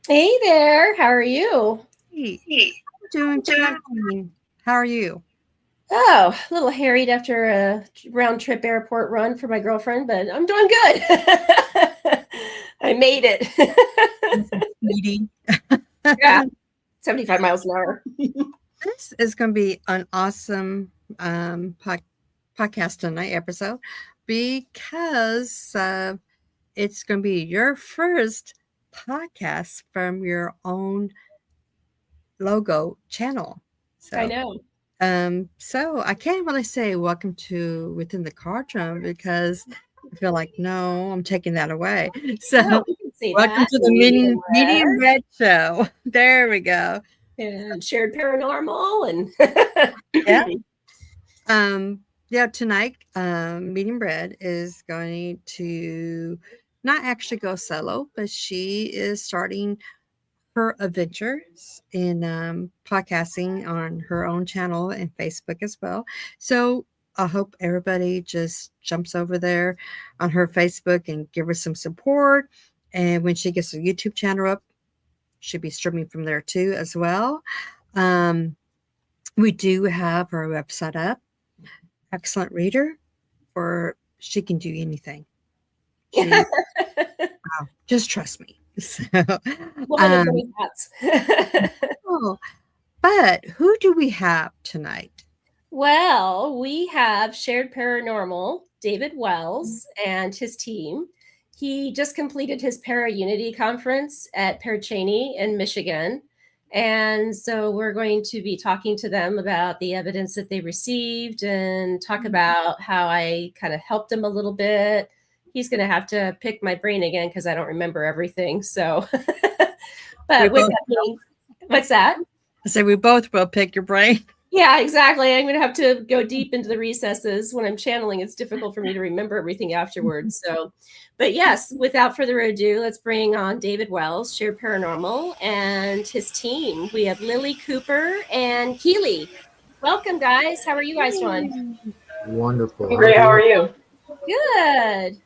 Hey there, how are you? Hey, I'm doing fine. How are you? Oh, a little harried after a round trip airport run for my girlfriend, but I'm doing good. I made it. Speedy. Yeah, 75 miles an hour. This is going to be an awesome podcast tonight episode because it's going to be your first podcast from your own logo channel. I So, know. so I can't really say welcome to Within the Cardroom because I feel like no, I'm taking that away. So, No, we can say welcome that. to the Medium Red Show. There we go. And Shared.Paranormal and Yeah. Yeah, tonight, Medium Red is going to not actually go solo, but she is starting her adventures in podcasting on her own channel and Facebook as well. So I hope everybody just jumps over there on her Facebook and give her some support. And when she gets a YouTube channel up, she'll be streaming from there too as well. We do have her website up. Excellent reader, for she can do anything. She, wow, just trust me. So, woman of many hats. oh, but who do we have tonight? Well, we have Shared Paranormal, David Wells, and his team. He just completed his Paraunity conference at Pere Cheney in Michigan. And so we're going to be talking to them about the evidence that they received and talk about how I kind of helped him a little bit. He's going to have to pick my brain again because I don't remember everything. So, but with that being, what's that? I say we both will pick your brain. Yeah, exactly. I'm going to have to go deep into the recesses when I'm channeling. It's difficult for me to remember everything afterwards. So, but yes, without further ado, let's bring on David Wells, Shared Paranormal, and his team. We have Lily Cooper and Keely. Welcome, guys. How are you guys doing? Wonderful. Great. How are you? Good.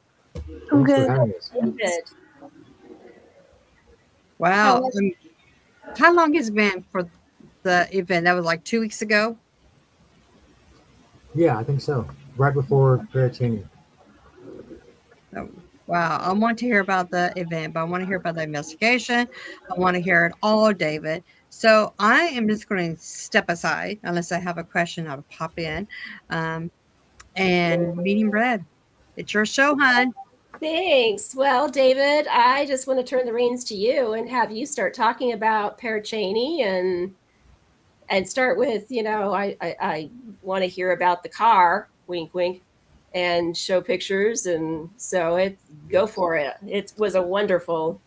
I'm good. Good. Wow. How long has it been for the event? That was like 2 weeks ago? Yeah, I think so. Right before Pere Cheney. Oh, wow. I want to hear about the event, but I want to hear about the investigation. I want to hear it all, David. So I am just going to step aside unless I have a question. I'll pop in. And Medium Red, it's your show, hon. Thanks. Well, David, I just want to turn the reins to you and have you start talking about Pere Cheney and start with, I want to hear about the car, wink, wink, and show pictures. And so go for it. It was a wonderful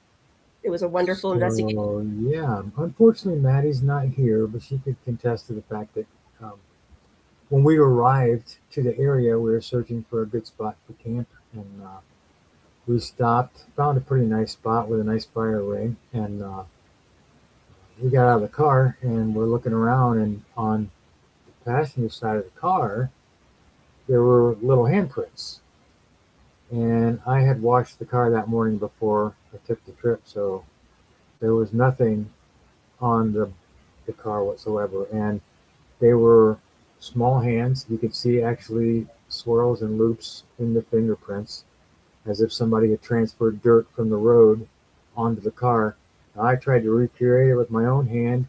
it was a wonderful investigation. So, yeah, unfortunately, Maddie's not here, but she could contest to the fact that um, when we arrived to the area, we were searching for a good spot for camp, and we stopped, found a pretty nice spot with a nice fire ring, and we got out of the car and we're looking around, and on the passenger side of the car, there were little handprints. And I had washed the car that morning before I took the trip, so there was nothing on the car whatsoever. And they were small hands. You could see actually swirls and loops in the fingerprints, as if somebody had transferred dirt from the road onto the car. Now, I tried to recreate it with my own hand.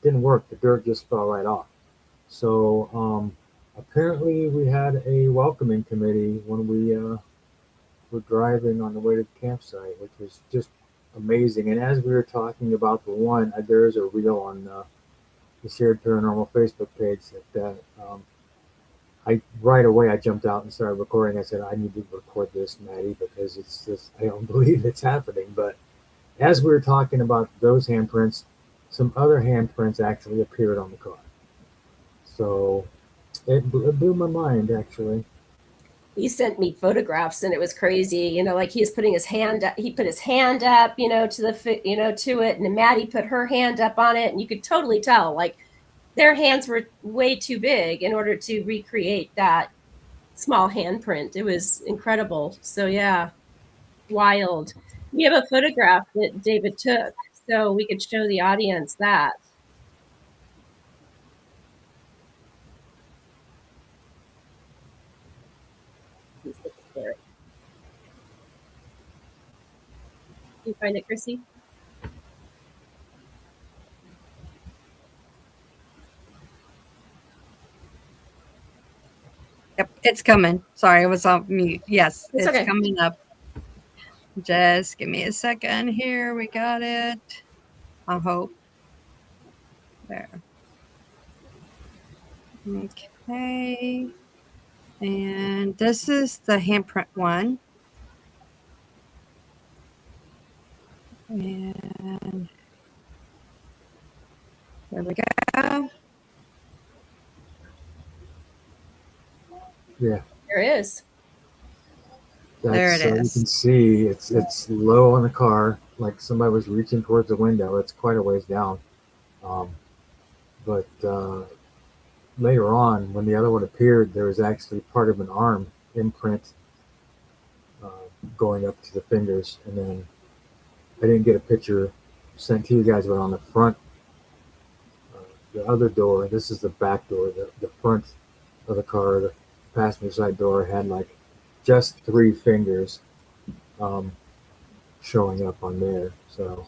Didn't work. The dirt just fell right off. So apparently we had a welcoming committee when we were driving on the way to the campsite, which was just amazing. And as we were talking about the one, there's a reel on the Shared Paranormal Facebook page that I right away I jumped out and started recording. I said, I need to record this, Maddie, because it's just, I don't believe it's happening. But as we were talking about those handprints, some other handprints actually appeared on the car. So it blew my mind, actually. He sent me photographs and it was crazy. You know, like he was putting his hand up, he put his hand up, you know, to the, you know, to it. And then Maddie put her hand up on it. And you could totally tell like their hands were way too big in order to recreate that small handprint. It was incredible. So yeah, wild. We have a photograph that David took, so we could show the audience that. Can you find it, Chrissy? Yep, it's coming. Sorry, I was off mute. Yes, It's it's okay. coming up. Just give me a second here. We got it. I hope. There. Okay. And this is the handprint one. And there we go. Yeah. There it is. There it You is. can see it's low on the car, like somebody was reaching towards the window. It's quite a ways down. But later on, when the other one appeared, there was actually part of an arm imprint uh, going up to the fingers. And then I didn't get a picture sent to you guys, but on the front, the other door, this is the back door, the front of the car, the passenger side door had like just 3 fingers showing up on there. So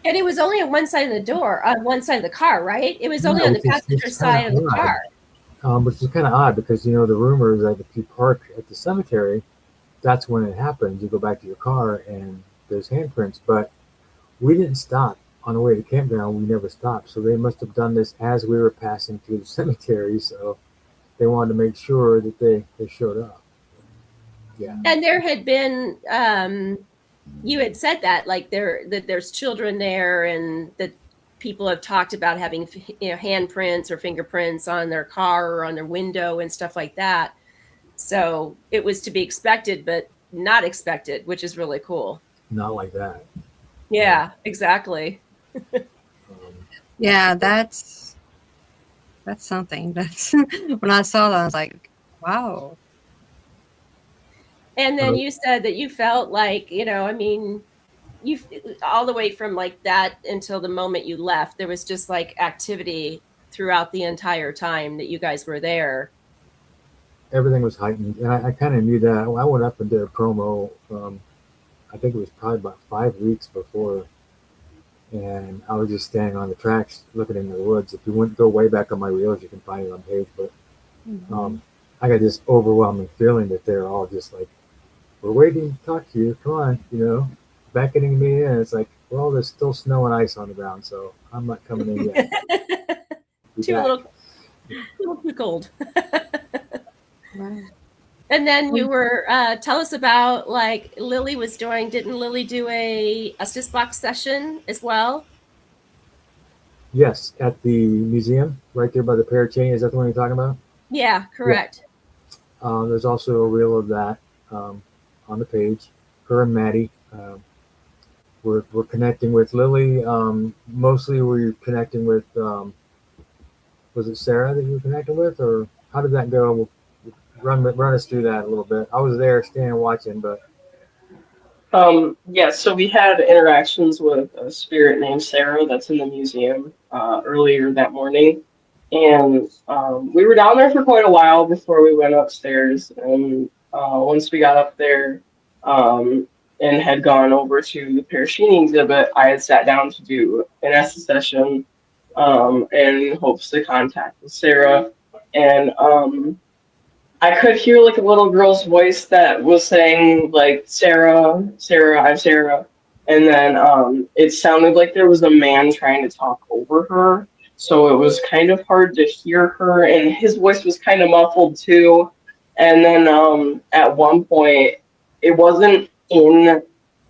And it was only on one side of the door, on one side of the car, right? It was only on the passenger side of the car. Which is kind of odd because you know the rumor is that if you park at the cemetery, that's when it happens. You go back to your car and there's handprints, but we didn't stop on the way to campground. We never stopped, so they must have done this as we were passing through the cemetery. So they wanted to make sure that they showed up. Yeah. And there had been, you had said that like that there's children there, and that people have talked about having, you know, handprints or fingerprints on their car or on their window and stuff like that. So it was to be expected, but not expected, which is really cool. Not like that. Yeah, exactly. Yeah, that's something. That's when I saw that, I was like, wow. And then you said that you felt like, you know, I mean, you all the way from like that until the moment you left, there was just like activity throughout the entire time that you guys were there. Everything was heightened, and I kind of knew that. I went up and did a promo. I think it was probably about 5 weeks before, and I was just standing on the tracks looking into the woods. If you wouldn't go way back on my reels, you can find it on page. But I got this overwhelming feeling that they're all just like, "We're waiting to talk to you. Come on, you know, beckoning me in." It's like, well, there's still snow and ice on the ground, so I'm not coming in yet. A little too cold. Wow. And then you were tell us about like Lily was doing. Didn't Lily do a Estes Box session as well? Yes, at the museum right there by the Pere Cheney. Is that the one you're talking about? Yeah, Yeah. correct. There's also a reel of that on the page. Her and Maddie. We're connecting with Lily. Mostly we're connecting with. Was it Sarah that you were connecting with, or how did that go? Run us through that a little bit. I was there standing watching, but Yeah, so we had interactions with a spirit named Sarah that's in the museum earlier that morning. And we were down there for quite a while before we went upstairs. And once we got up there and had gone over to the Pere Cheney exhibit, I had sat down to do an essay session in hopes to contact with Sarah. And I could hear like a little girl's voice that was saying like Sarah, Sarah, I'm Sarah. And then it sounded like there was a man trying to talk over her. So it was kind of hard to hear her and his voice was kind of muffled too. And then at one point it wasn't in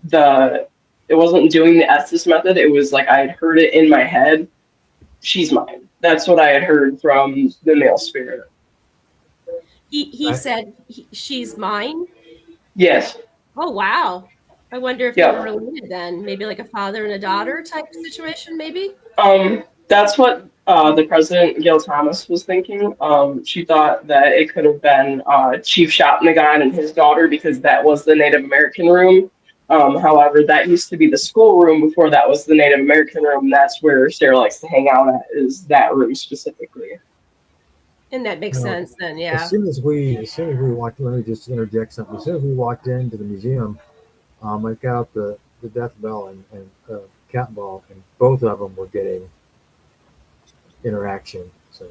the it wasn't doing the Estes method. It was like I had heard it in my head. She's mine. That's what I had heard from the male spirit. He said she's mine. Yes. Oh wow! I wonder if they Yeah. were related then. Maybe like a father and a daughter type situation. Maybe. That's what the president, Gail Thomas, was thinking. She thought that it could have been Chief Shopnagon and his daughter because that was the Native American room. However, that used to be the school room before that was the Native American room. That's where Sarah likes to hang out at, is that room specifically. And that makes sense then, yeah. As soon as we walked, let me just interject something. As soon as we walked into the museum, I got out the death bell and cat ball, and both of them were getting interaction. So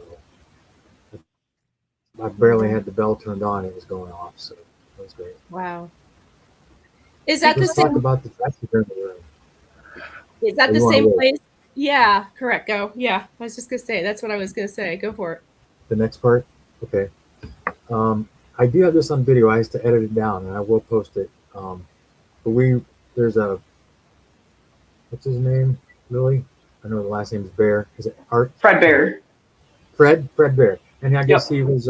I barely had the bell turned on; it was going off. So that was great. Wow. Is that Let's the talk same? about the taxidermy room. Is that Or the you wanna same wait? place? Yeah, correct. Go. Yeah, I was just gonna say that's what I was gonna say. Go for it. The next part, okay. I do have this on video. I have to edit it down, and I will post it. But there's a what's his name? Lily. I know the last name is Bear. Is it Art? Fred Bear. Fred Bear. And I guess Yep. he was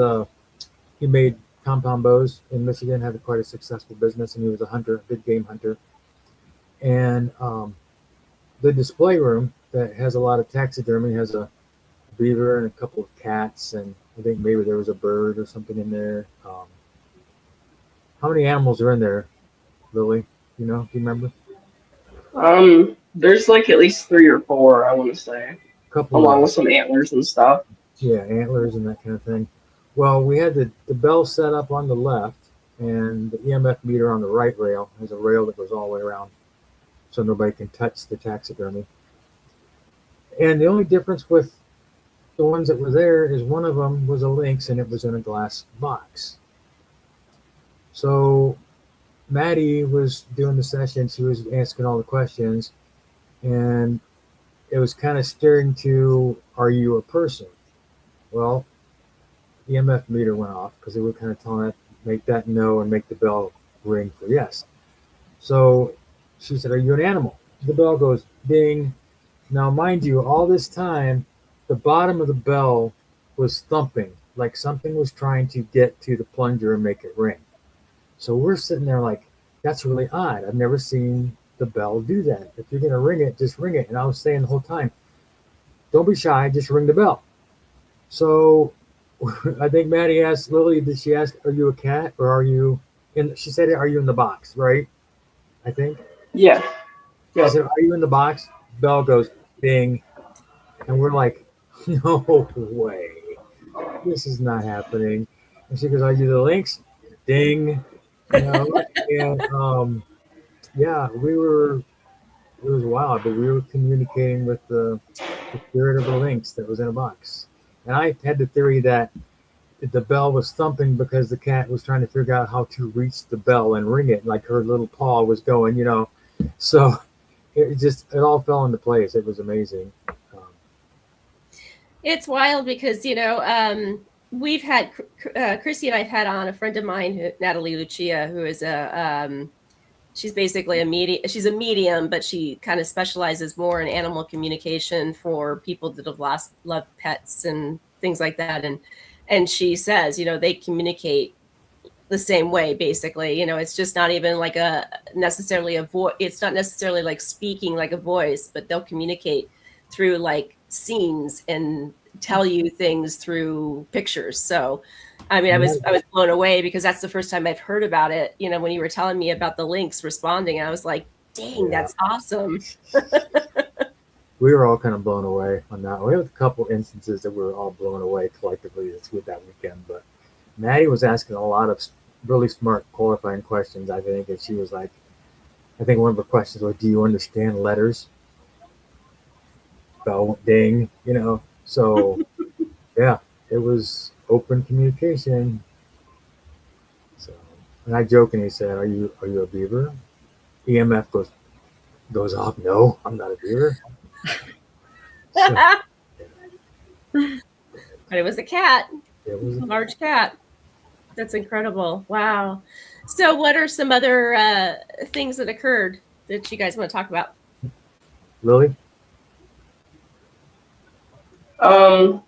he made compound bows in Michigan, had quite a successful business, and he was a hunter, a good game hunter. And the display room that has a lot of taxidermy has a beaver and a couple of cats, and I think maybe there was a bird or something in there. How many animals are in there, Lily? You know, do you remember? There's like at least 3 or 4, I want to say, A couple along of with some antlers and stuff. yeah, antlers and that kind of thing. Well, we had the bell set up on the left, and the EMF meter on the right rail. There's a rail that goes all the way around, so nobody can touch the taxidermy. And the only difference with the ones that were there is one of them was a lynx, and it was in a glass box. So Maddie was doing the session. She was asking all the questions, and it was kind of steering to, are you a person? Well, the EMF meter went off because they were kind of telling it, make that no and make the bell ring for yes. So she said, are you an animal? The bell goes ding. Now, mind you, all this time, the bottom of the bell was thumping, like something was trying to get to the plunger and make it ring. So we're sitting there like, that's really odd. I've never seen the bell do that. If you're going to ring it, just ring it. And I was saying the whole time, don't be shy, just ring the bell. So I think Maddie asked Lily, did she ask, are you a cat or are you in, she said, are you in the box, right? I think. Yeah. She said, are you in the box? Bell goes ding. And we're like, no way. This is not happening. And she goes, are you the lynx? Ding. You know, and yeah, it was wild, but we were communicating with the spirit of the lynx that was in a box. And I had the theory that the bell was thumping because the cat was trying to figure out how to reach the bell and ring it, like her little paw was going, you know. So it all fell into place. It was amazing. It's wild because we've had Chrissy and I've had on a friend of mine, Natalie Lucia, who is she's basically a medium. She's a medium, but she kind of specializes more in animal communication for people that have lost loved pets and things like that. And she says, they communicate the same way, basically. It's just not even like necessarily a voice. It's not necessarily like speaking like a voice, but they'll communicate through like scenes and tell you things through pictures. So I mean, I was blown away because that's the first time I've heard about it. When you were telling me about the lynx responding, I was like, dang, that's awesome. We were all kind of blown away on that. We had a couple instances that we were all blown away collectively that weekend. But Maddie was asking a lot of really smart qualifying questions, I think. And she was like, I think one of her questions was, do you understand letters? Bell, ding, So, yeah, it was open communication. So, and I jokingly said, "Are you a beaver?" EMF goes off. No, I'm not a beaver. So, but it was a cat. It was a large cat. That's incredible. Wow. So, what are some other things that occurred that you guys want to talk about? Lily? I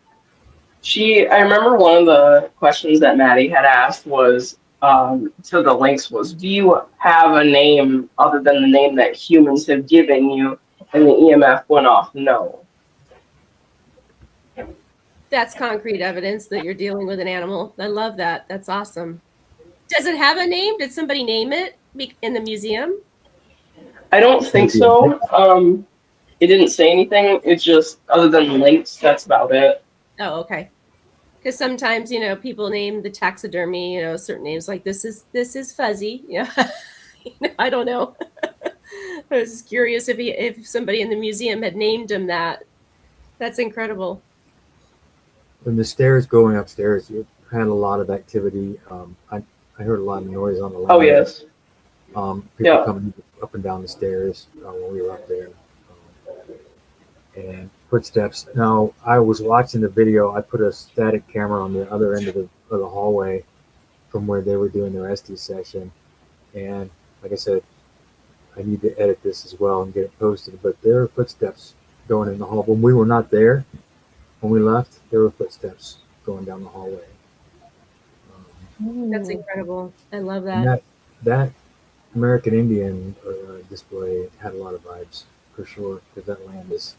remember one of the questions that Maddie had asked was, to the lynx was, do you have a name other than the name that humans have given you? And the EMF went off, no. That's concrete evidence that you're dealing with an animal. I love that. That's awesome. Does it have a name? Did somebody name it in the museum? I don't think so. It didn't say anything. It's just, other than lynx, that's about it. Oh, okay. Because sometimes, people name the taxidermy, certain names like this is Fuzzy. I don't know. I was curious if somebody in the museum had named him that. That's incredible. When the stairs going upstairs, you had a lot of activity. I heard a lot of noise on the landing. Oh, yes. People coming up and down the stairs when we were up there. And footsteps. Now, I was watching the video. I put a static camera on the other end of the hallway from where they were doing their SD session. And like I said, I need to edit this as well and get it posted. But there were footsteps going in the hall. When we were not there, when we left, there were footsteps going down the hallway. That's incredible. I love that. And that American Indian display had a lot of vibes, for sure, because that land is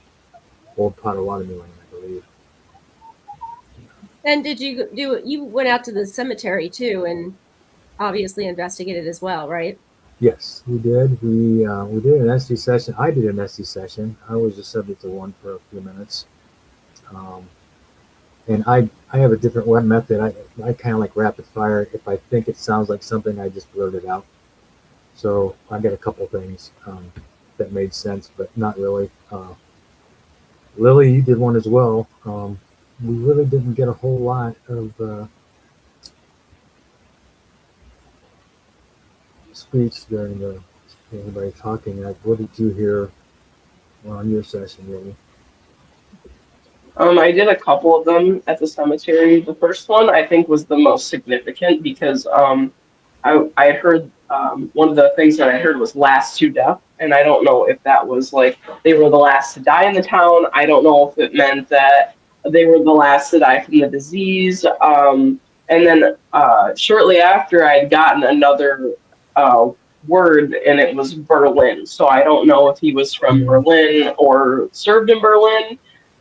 old Potawatomi land, I believe. And did you went out to the cemetery too and obviously investigated as well, right? Yes, we did. We did an SD session. I did an SD session. I was the subject of one for a few minutes. And I have a different web method. I kind of like rapid fire. If I think it sounds like something, I just blurt it out. So I got a couple things that made sense, but not really. Lily, you did one as well. We really didn't get a whole lot of speech during anybody talking. What did you hear on your session, Lily? I did a couple of them at the cemetery. The first one I think was the most significant because I heard one of the things that I heard was last to death, and I don't know if that was like they were the last to die in the town. I don't know if it meant that they were the last to die from the disease. And then shortly after, I had gotten another word, and it was Berlin. So I don't know if he was from Berlin or served in Berlin.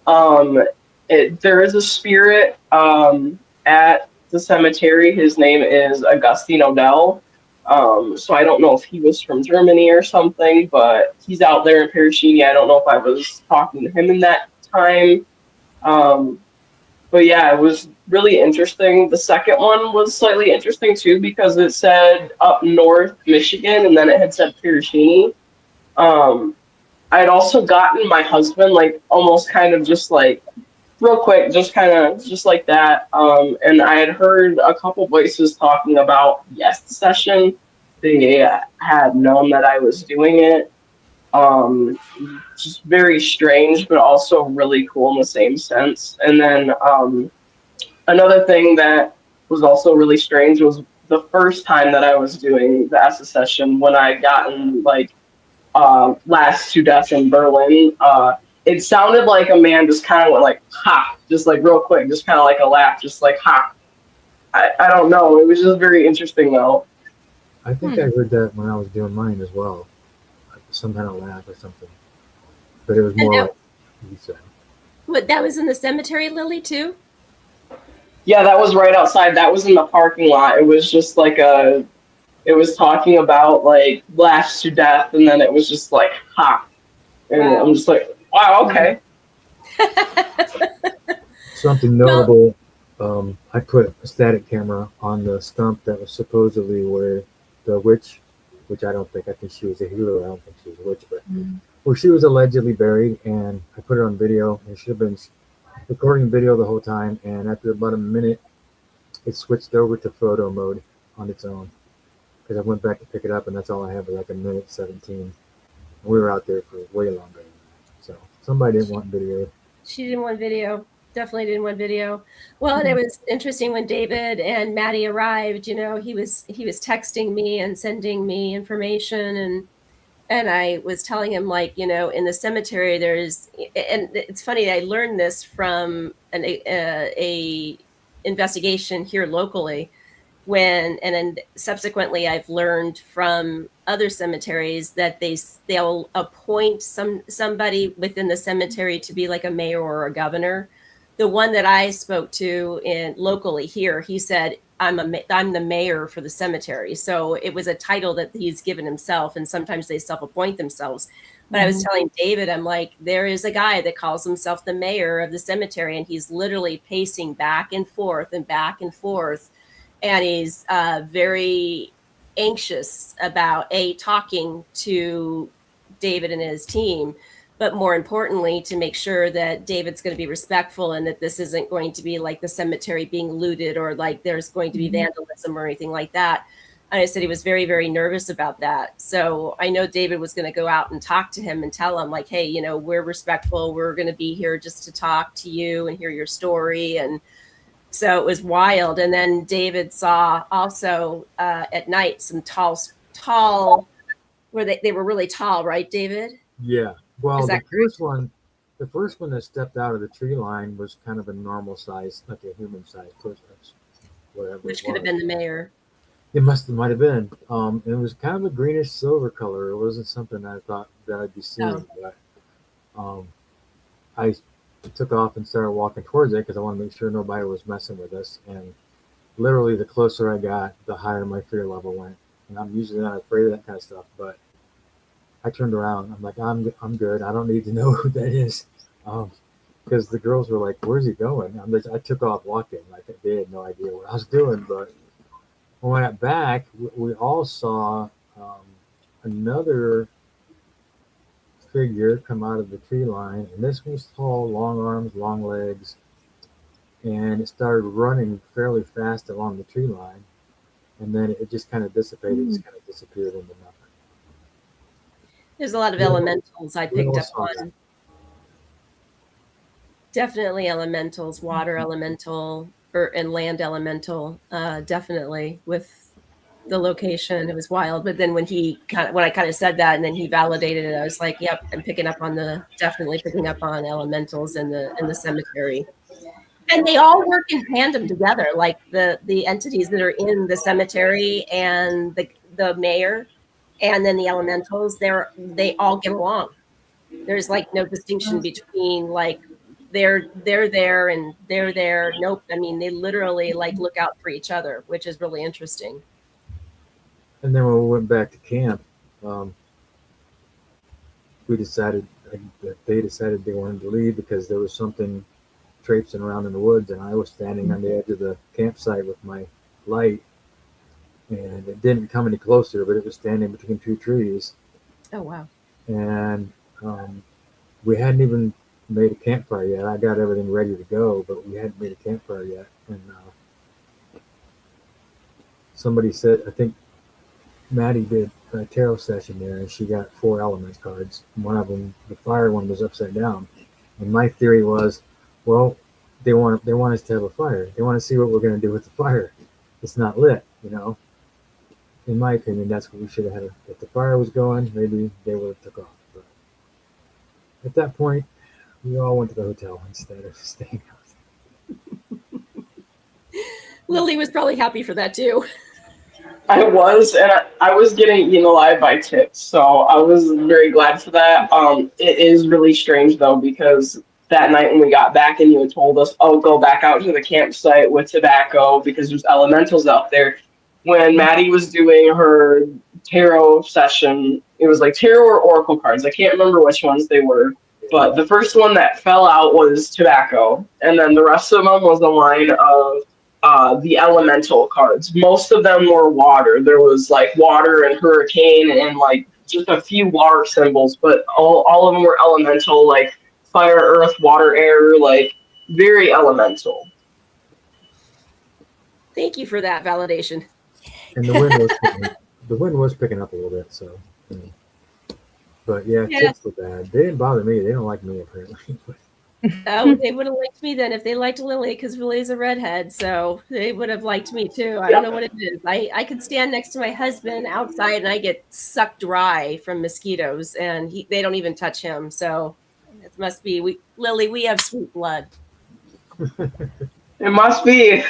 There is a spirit at the cemetery. His name is Augustine Odell. So I don't know if he was from Germany or something, but he's out there in Pere Cheney. I don't know if I was talking to him in that time. But yeah, it was really interesting. The second one was slightly interesting too because it said up north Michigan and then it had said Pere Cheney. I had also gotten my husband like almost kind of just like real quick, just kind of just like that. And I had heard a couple voices talking about yes session. They had known that I was doing it. Just very strange, but also really cool in the same sense. And then Another thing that was also really strange was the first time that I was doing the ESSA session when I gotten like last to death in Berlin. It sounded like a man just kind of went like ha, just like real quick, just kind of like a laugh, just like ha. I don't know. It was just very interesting though. I think I heard that when I was doing mine as well. Some kind of laugh or something. But it was more like you said. What, that was in the cemetery, Lily, too? Yeah, that was right outside. That was in the parking lot. It was just like it was talking about like laughs to death, and then it was just like ha. And Wow. I'm just like, wow, okay. Something notable, I put a static camera on the stump that was supposedly where the witch, which I think she was a healer, I don't think she was a witch, but where she was allegedly buried, and I put it on video, and she should have been recording video the whole time, and after about a minute, it switched over to photo mode on its own, because I went back to pick it up, and that's all I had was like a minute 17. And we were out there for way longer than that. So somebody didn't want video. She didn't want video. Definitely didn't want video. Well, and it was interesting when David and Maddie arrived, you know, he was texting me and sending me information, and I was telling him, like, you know, in the cemetery there's, and it's funny, I learned this from a investigation here locally, and then subsequently I've learned from other cemeteries that they'll appoint somebody within the cemetery to be like a mayor or a governor. The one that I spoke to in locally here, he said, I'm the mayor for the cemetery. So it was a title that he's given himself, and sometimes they self-appoint themselves. But I was telling David, I'm like, there is a guy that calls himself the mayor of the cemetery, and he's literally pacing back and forth and back and forth. And he's very anxious about talking to David and his team, but more importantly, to make sure that David's going to be respectful and that this isn't going to be like the cemetery being looted or like there's going to be vandalism or anything like that. And I said he was very, very nervous about that. So I know David was going to go out and talk to him and tell him, like, hey, you know, we're respectful. We're going to be here just to talk to you and hear your story. And so it was wild. And then David saw also at night some tall, where they were really tall, right, David? Yeah. Well, the first one that stepped out of the tree line was kind of a normal size, like a human size person, whatever. Which could have been the mayor. It might have been. And it was kind of a greenish silver color. It wasn't something I thought that I'd be seeing, but I took off and started walking towards it because I wanted to make sure nobody was messing with us. And literally, the closer I got, the higher my fear level went. And I'm usually not afraid of that kind of stuff, but I turned around. I'm like, I'm good. I don't need to know who that is, because the girls were like, "Where's he going?" I took off walking. Like they had no idea what I was doing. But when I got back, we all saw another figure come out of the tree line, and this was tall, long arms, long legs, and it started running fairly fast along the tree line, and then it just kind of dissipated, just kind of disappeared into nothing. There's a lot of elementals I picked up on. Definitely elementals, water elemental and land elemental, definitely with the location. It was wild. But then when I kind of said that and then he validated it, I was like, yep, I'm definitely picking up on elementals in the cemetery. And they all work in tandem together, like the entities that are in the cemetery and the mayor and then the elementals, they all get along. There's like no distinction between like they're there and they're there. Nope. I mean, they literally like look out for each other, which is really interesting. And then when we went back to camp, they decided they wanted to leave because there was something traipsing around in the woods, and I was standing on the edge of the campsite with my light, and it didn't come any closer, but it was standing between two trees. Oh, wow. And we hadn't even made a campfire yet. I got everything ready to go, but we hadn't made a campfire yet. And somebody said, I think Maddie did a tarot session there, and she got 4 elements cards. One of them, the fire one, was upside down. And my theory was, well, they want us to have a fire. They want to see what we're going to do with the fire. It's not lit, In my opinion, that's what we should have had. If the fire was going, maybe they would have took off. But at that point, we all went to the hotel instead of staying out. Lily was probably happy for that too. I was, and I was getting eaten alive by ticks, so I was very glad for that. It is really strange though, because that night when we got back and you had told us, "Oh, go back out to the campsite with tobacco because there's elementals out there." When Maddie was doing her tarot session, it was like tarot or oracle cards. I can't remember which ones they were, but the first one that fell out was tobacco, and then the rest of them was a line of the elemental cards. Most of them were water. There was like water and hurricane and like just a few water symbols, but all of them were elemental, like fire, earth, water, air, like very elemental. Thank you for that validation. And the wind was picking up a little bit, so. But yeah, ticks were bad. They didn't bother me. They don't like me apparently. Oh, they would have liked me then if they liked Lily, because Lily's a redhead, so they would have liked me too. I don't know what it is. I could stand next to my husband outside and I get sucked dry from mosquitoes, and they don't even touch him. So it must be Lily. We have sweet blood. It must be.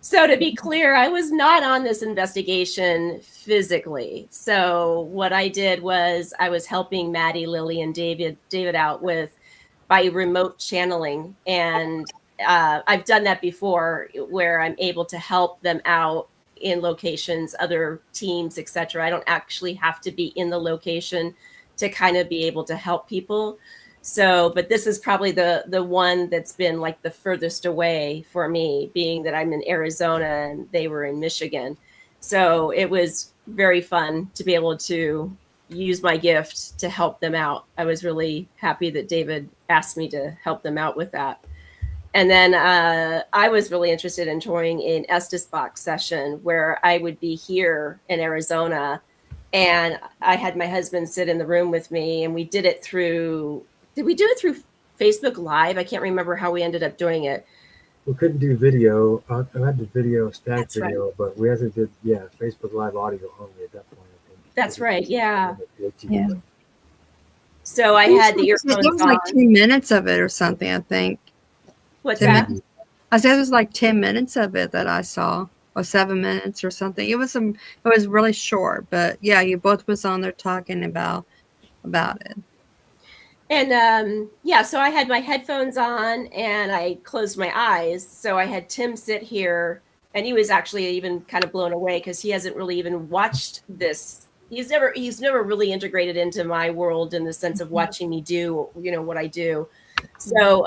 So to be clear, I was not on this investigation physically. So what I did was I was helping Maddie, Lily, and David out by remote channeling. And I've done that before where I'm able to help them out in locations, other teams, etc. I don't actually have to be in the location to kind of be able to help people. So, but this is probably the one that's been like the furthest away for me, being that I'm in Arizona and they were in Michigan. So it was very fun to be able to use my gift to help them out. I was really happy that David asked me to help them out with that. And then I was really interested in touring an Estes box session where I would be here in Arizona, and I had my husband sit in the room with me, and we did it through. Did we do it through Facebook Live? I can't remember how we ended up doing it. We couldn't do video. I had the video, static That's video, right. but we had to do, Facebook Live audio only at that point, I think. That's right, yeah. Yeah. So I had the earphones It was on. like 10 minutes of it or something, I think. What's 10 that? minutes. I said it was like 10 minutes of it that I saw, or 7 minutes or something. It was really short, but yeah, you both was on there talking about it. And so I had my headphones on and I closed my eyes. So I had Tim sit here, and he was actually even kind of blown away because he hasn't really even watched this. He's never really integrated into my world in the sense of watching me do, what I do. So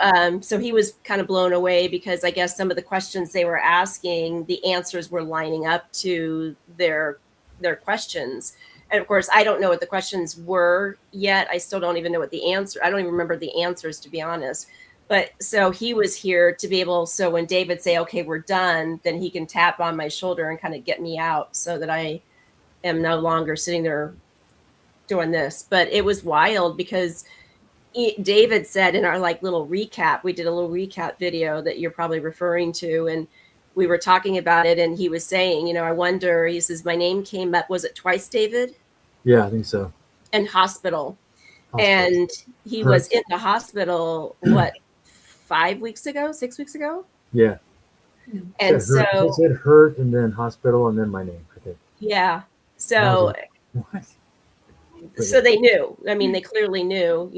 he was kind of blown away because I guess some of the questions they were asking, the answers were lining up to their questions. And of course, I don't know what the questions were yet. I still don't even know what the answer. I don't even remember the answers, to be honest. But so he was here to be able. So when David say, "Okay, we're done," then he can tap on my shoulder and kind of get me out, so that I am no longer sitting there doing this. But it was wild because David said in our little recap, we did a little recap video that you're probably referring to, and we were talking about it, and he was saying, I wonder, he says, my name came up, was it twice, David? Yeah, I think so. And hospital. And he was in the hospital, 5 weeks ago, 6 weeks ago? Yeah. And it said hurt, and then hospital, and then my name, I think. Yeah. So what? So they knew. I mean, they clearly knew,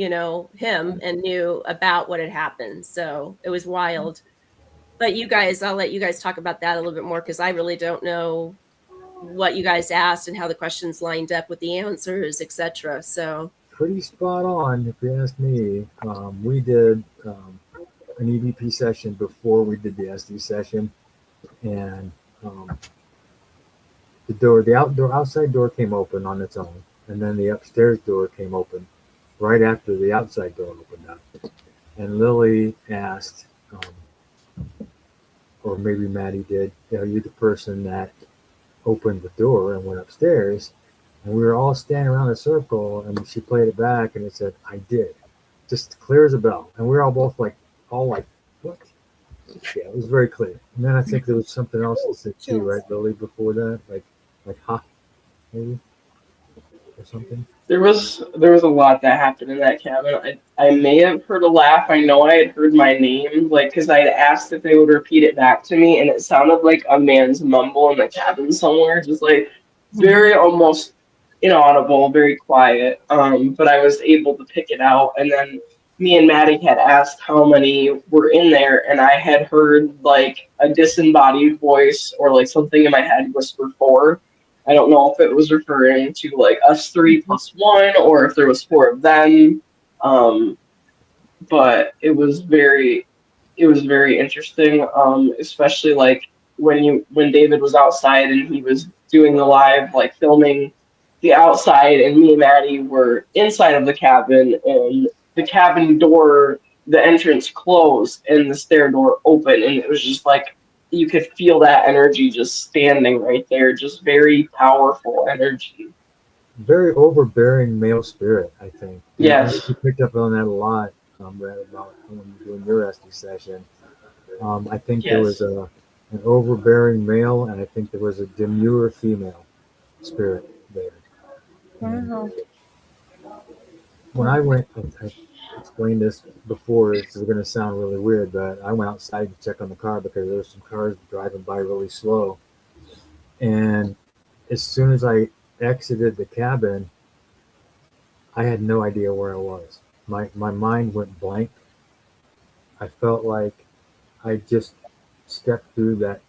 him, and knew about what had happened. So it was wild. But I'll let you guys talk about that a little bit more, because I really don't know what you guys asked and how the questions lined up with the answers, etc. So pretty spot on, if you ask me. We did an EVP session before we did the SD session, and the outside door came open on its own, and then the upstairs door came open right after the outside door opened up. And Lily asked, or maybe Maddie did, are you the person that opened the door and went upstairs? And we were all standing around a circle, and she played it back, and it said, I did. just clear as a bell, and we were all both like, what? Yeah, it was very clear. And then I think there was something else that said too, right, Lily? Before that, like ha, maybe or something. There was a lot that happened in that cabin. I may have heard a laugh. I know I had heard my name, like, because I had asked if they would repeat it back to me, and it sounded like a man's mumble in the cabin somewhere, just like very almost inaudible, very quiet. But I was able to pick it out, and then me and Maddie had asked how many were in there, and I had heard like a disembodied voice or like something in my head whisper four. I don't know if it was referring to like us three plus one or if there was four of them. Um, but it was very interesting, especially like when David was outside and he was doing the live like filming the outside, and me and Maddie were inside of the cabin, and the cabin door, the entrance closed and the stair door open, and it was just like you could feel that energy just standing right there, just very powerful energy. Very overbearing male spirit, I think. Yes. You picked up on that a lot, Brad, about when you were doing your SD session. I think there was Yes. an overbearing male, and I think there was a demure female spirit there. And Wow. when I went, I explained this before. This is going to sound really weird, but I went outside to check on the car because there were some cars driving by really slow. And as soon as I exited the cabin, I had no idea where I was. My mind went blank. I felt like I just stepped through that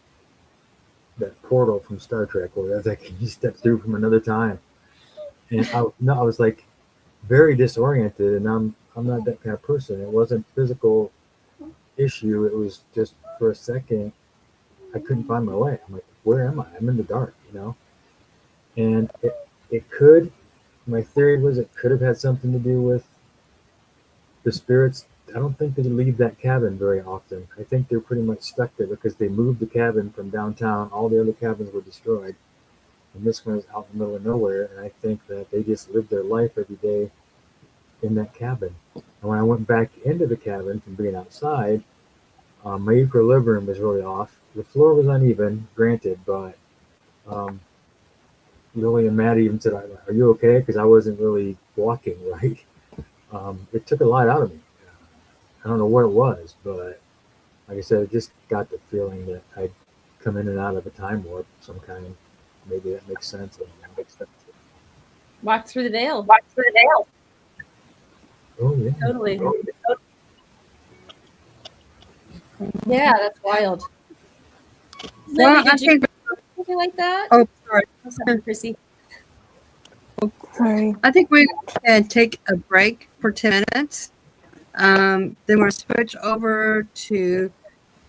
portal from Star Trek, where that's like you step through from another time. And I was like very disoriented, and I'm not that kind of person. It wasn't physical issue. It was just for a second I couldn't find my way. I'm like, where am I? I'm in the dark, And it could. My theory was it could have had something to do with the spirits. I don't think they leave that cabin very often. I think they're pretty much stuck there because they moved the cabin from downtown. All the other cabins were destroyed, and this one is out in the middle of nowhere. And I think that they just live their life every day in that cabin. And when I went back into the cabin from being outside, my equilibrium was really off. The floor was uneven, granted, but um, Lily and Matt even said, "Are you okay?" Because I wasn't really walking right. It took a lot out of me. I don't know what it was, but like I said, I just got the feeling that I'd come in and out of a time warp of some kind. Maybe that makes sense. Walk through the veil. Oh yeah. Totally. Yeah, that's wild. Well, Lily, I did you think. do something like that? Oh, sorry. Oh, sorry, Chrissy. Sorry. I think we can take a break for 10 minutes. Then we'll switch over to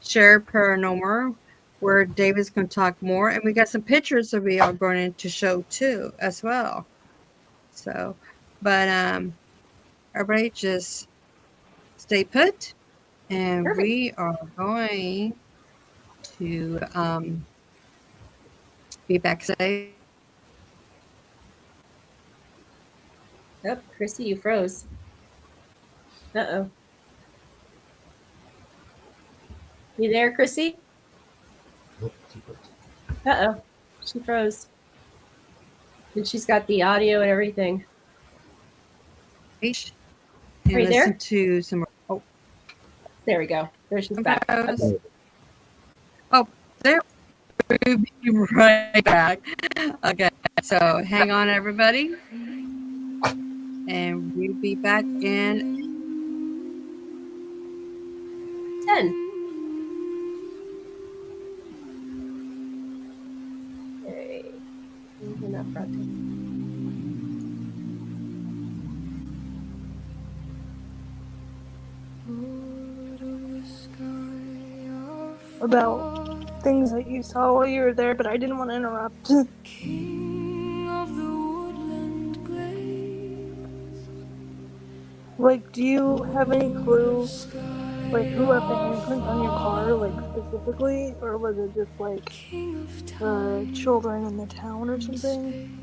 Shared.Paranormal, where David's going to talk more. And we got some pictures that we are going to show too, as well. So, but everybody just stay put. And Perfect. we are going to be back safe. Oh, Chrissy, you froze. Uh-oh. You there, Chrissy? Uh-oh. She froze. And she's got the audio and everything. And Are you listen there? to some. Oh, There we go. There she's back. Okay. Oh, there. We'll be right back. Okay, so hang on, everybody. And we'll be back in 10. Okay. Enough broadcast. About things that you saw while you were there, but I didn't want to interrupt. Like, do you have any clue, like, who left the handprints on your car, like, specifically? Or was it just, like, the children in the town or something?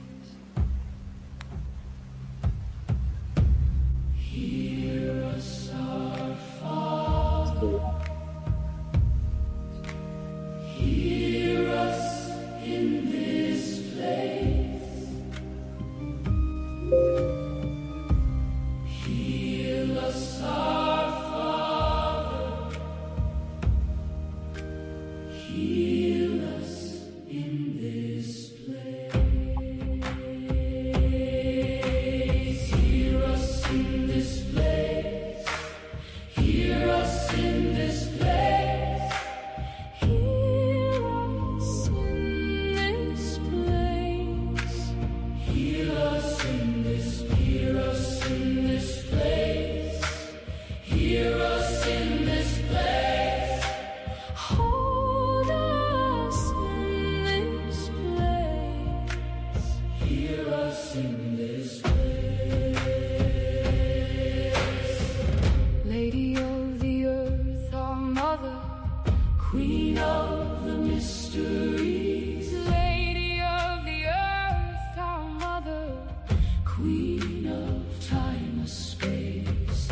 queen of time and space.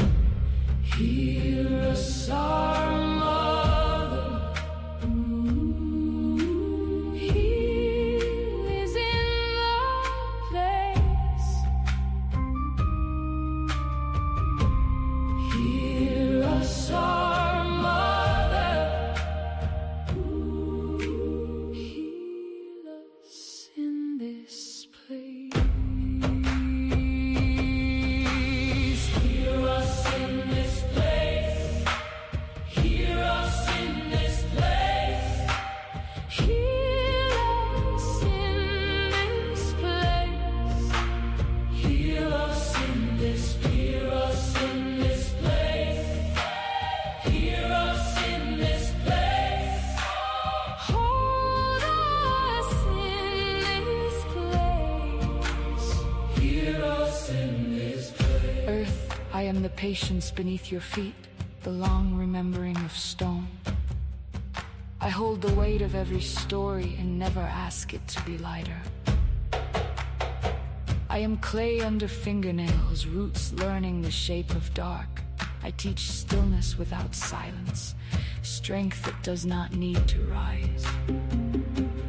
Hear us, our mother. Heal is in the place. Hear us, our mother. Heal us in this place. Hear us in this place. Hear us in this place. Heal us in this place. Heal us in this. Hear us in this place. Hear us in this place. Hold us in this place. Hear us in this place. Earth, I am the patience beneath your feet, the long remembering of stone. I hold the weight of every story and never ask it to be lighter. I am clay under fingernails, roots learning the shape of dark. I teach stillness without silence, strength that does not need to rise.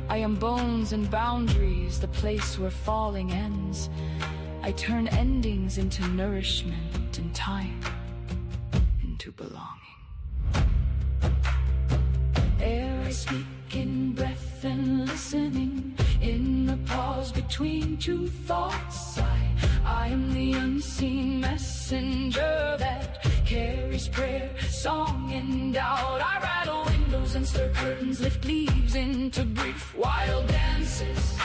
I am bones and boundaries, the place where falling ends. I turn endings into nourishment and time into belonging. Air I speak in breath and listening, in the pause between two thoughts. I am the unseen messenger that carries prayer, song, and doubt. I rattle windows and stir curtains, lift leaves into brief wild dances.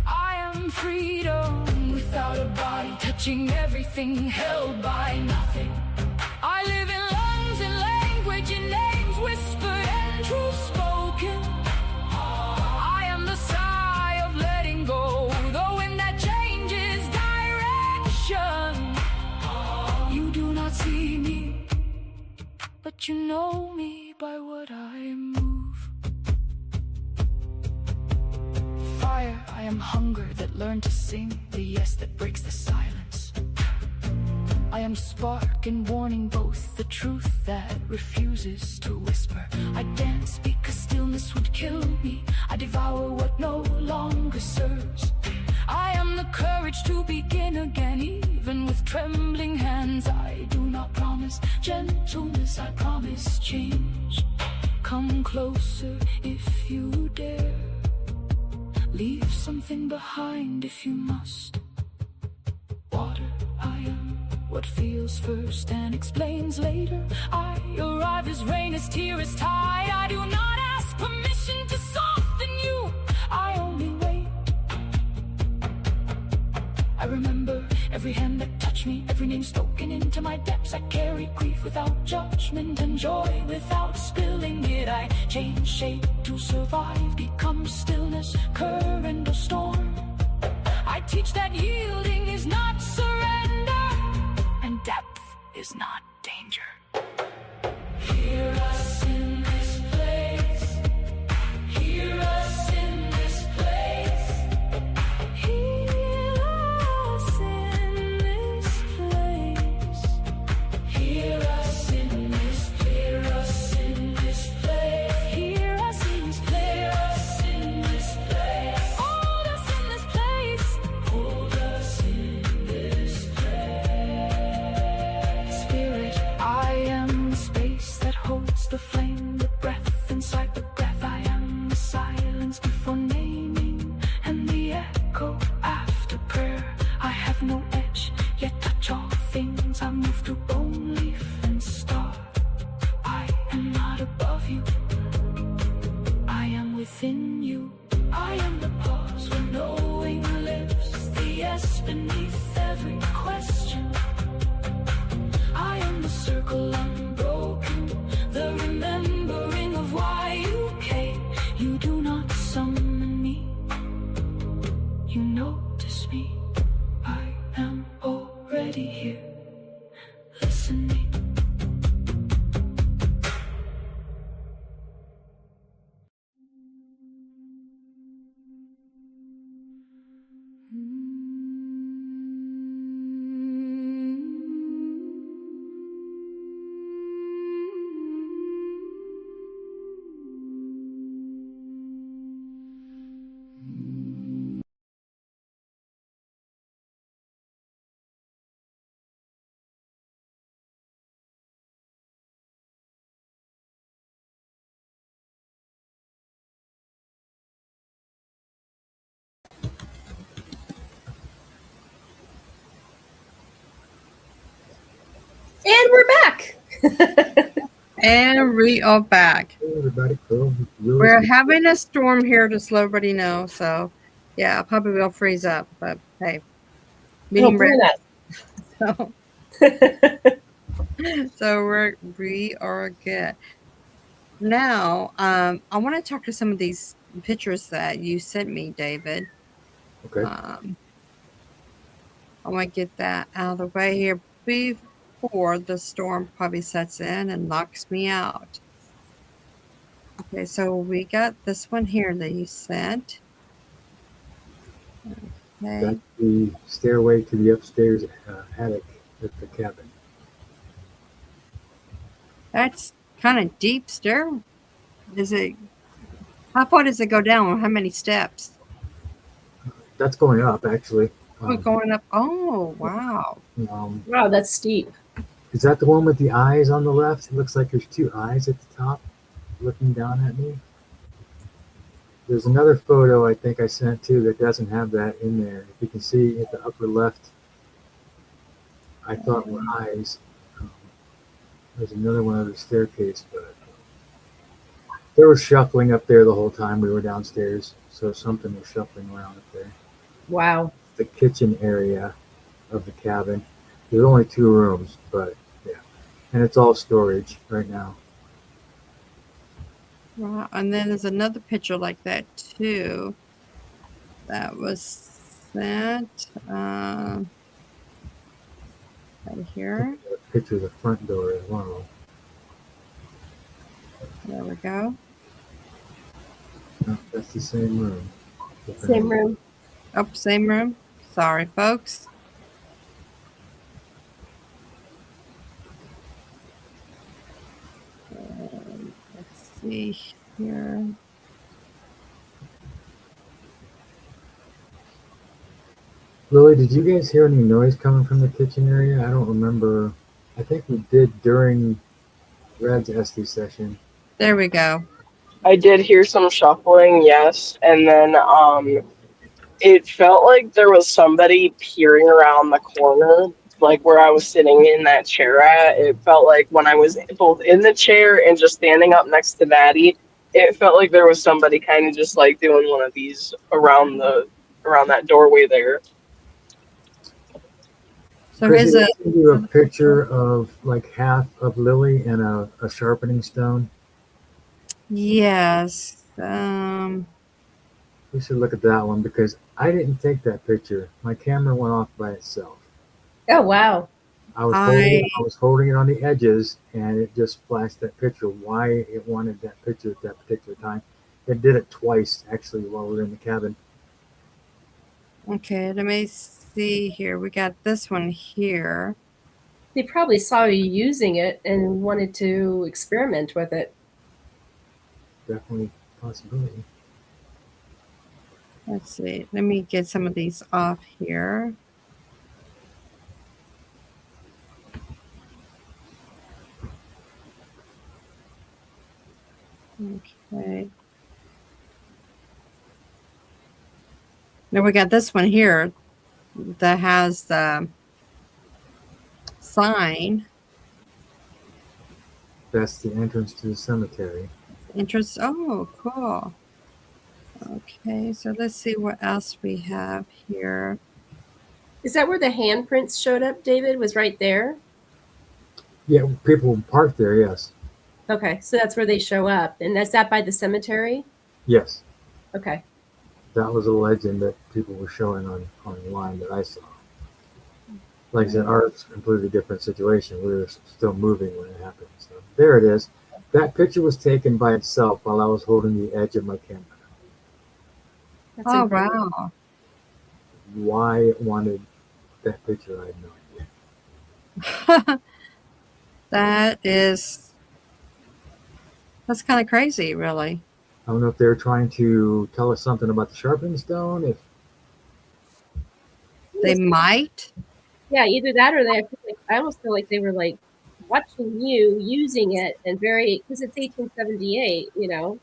I am freedom without a body, touching everything held by nothing. I live in lungs and language and names whispered and truth spoken. I am the sigh of letting go, the wind that changes direction. You do not see me, but you know me by what I move. Fire, I am hunger that learned to sing, the yes that breaks the silence. I am spark and warning, both the truth that refuses to whisper. I dance because stillness would kill me. I devour what no longer serves. I am the courage to begin again, even with trembling hands. I do not promise gentleness, I promise change. Come closer if you dare. Leave something behind if you must. Water, I am what feels first and explains later. I arrive as rain, as tear, as tide. I do not ask permission to soften you, I only wait. I remember every hand that touched me, every name spoken into my depths. I carry grief without judgment and joy without spilling it. I change shape to survive, become stillness, current or storm. I teach that yielding is not surrender, and depth is not danger. Hear us in this place. Hear us in this place. Hear us in this place. Hear us in this. Hear us in this place. Hear us in this. Hear us in this place. Hold us in this place. Hold us in this place. Spirit, I am the space that holds the flame, the breath inside the breath. I am the silence before naming and the echo after prayer. I have no edge, yet touch all things. I move through bone, leaf, and star. I am not above you, I am within you. I am the pause where knowing lives, the yes beneath every question. I am the circle unbroken, the remembering of why you came. You do not summon me, you notice me. I am already here, listening. And we are back. Hey, everybody, cool. We're having a storm here to let everybody know. So, yeah, I probably will freeze up. But hey, medium rare. So, so we are good. Now, I want to talk to some of these pictures that you sent me, David. Okay. I want to get that out of the way here before the storm probably sets in and knocks me out. Okay, so we got this one here that you sent. Okay. That's the stairway to the upstairs attic at the cabin. That's kind of deep stair. Is it? How far does it go down? How many steps? That's going up, actually. Oh, going up. Oh, wow. Wow, that's steep. Is that the one with the eyes on the left? It looks like there's two eyes at the top looking down at me. There's another photo I think I sent too that doesn't have that in there. If you can see at the upper left, I thought were eyes. There's another one of the staircase, but there was shuffling up there the whole time we were downstairs. So something was shuffling around up there. Wow. The kitchen area of the cabin. There's only 2 rooms, but yeah. And it's all storage right now. Wow. And then there's another picture like that too. That was sent right here. A picture of the front door as well. There we go. No, that's the same room. Same room. Oh, same room. Sorry, folks. Let's see here. Lily, did you guys hear any noise coming from the kitchen area? I don't remember. I think we did during Red's SD session. There we go. I did hear some shuffling, yes, and then it felt like there was somebody peering around the corner, like where I was sitting in that chair at. It felt like when I was both in the chair and just standing up next to Maddie, it felt like there was somebody kind of just like doing one of these around that doorway there. So Chris, here's did you a picture of like half of Lily and a sharpening stone. yes. We should look at that one because I didn't take that picture. My camera went off by itself. Oh, wow. I was holding it on the edges and it just flashed that picture. Why it wanted that picture at that particular time. It did it twice actually while we were in the cabin. Okay, let me see here. We got this one here. They probably saw you using it and wanted to experiment with it. Definitely a possibility. Let's see. Let me get some of these off here. Okay. Now we got this one here that has the sign. That's the entrance to the cemetery. Entrance. Oh, cool. Okay, so let's see what else we have here. Is that where the handprints showed up, David? Was right there? Yeah, people parked there, yes. Okay, so that's where they show up. And that's that by the cemetery? Yes. Okay. That was a legend that people were showing online that I saw. Like I said, ours a completely different situation. We were still moving when it happened. So there it is. That picture was taken by itself while I was holding the edge of my camera. That's Oh, incredible. wow. Why it wanted that picture, I have no idea. That's kind of crazy, really. I don't know if they're trying to tell us something about the sharpening stone. If They might. Yeah, either that or I almost feel like they were like watching you using it and because it's 1878,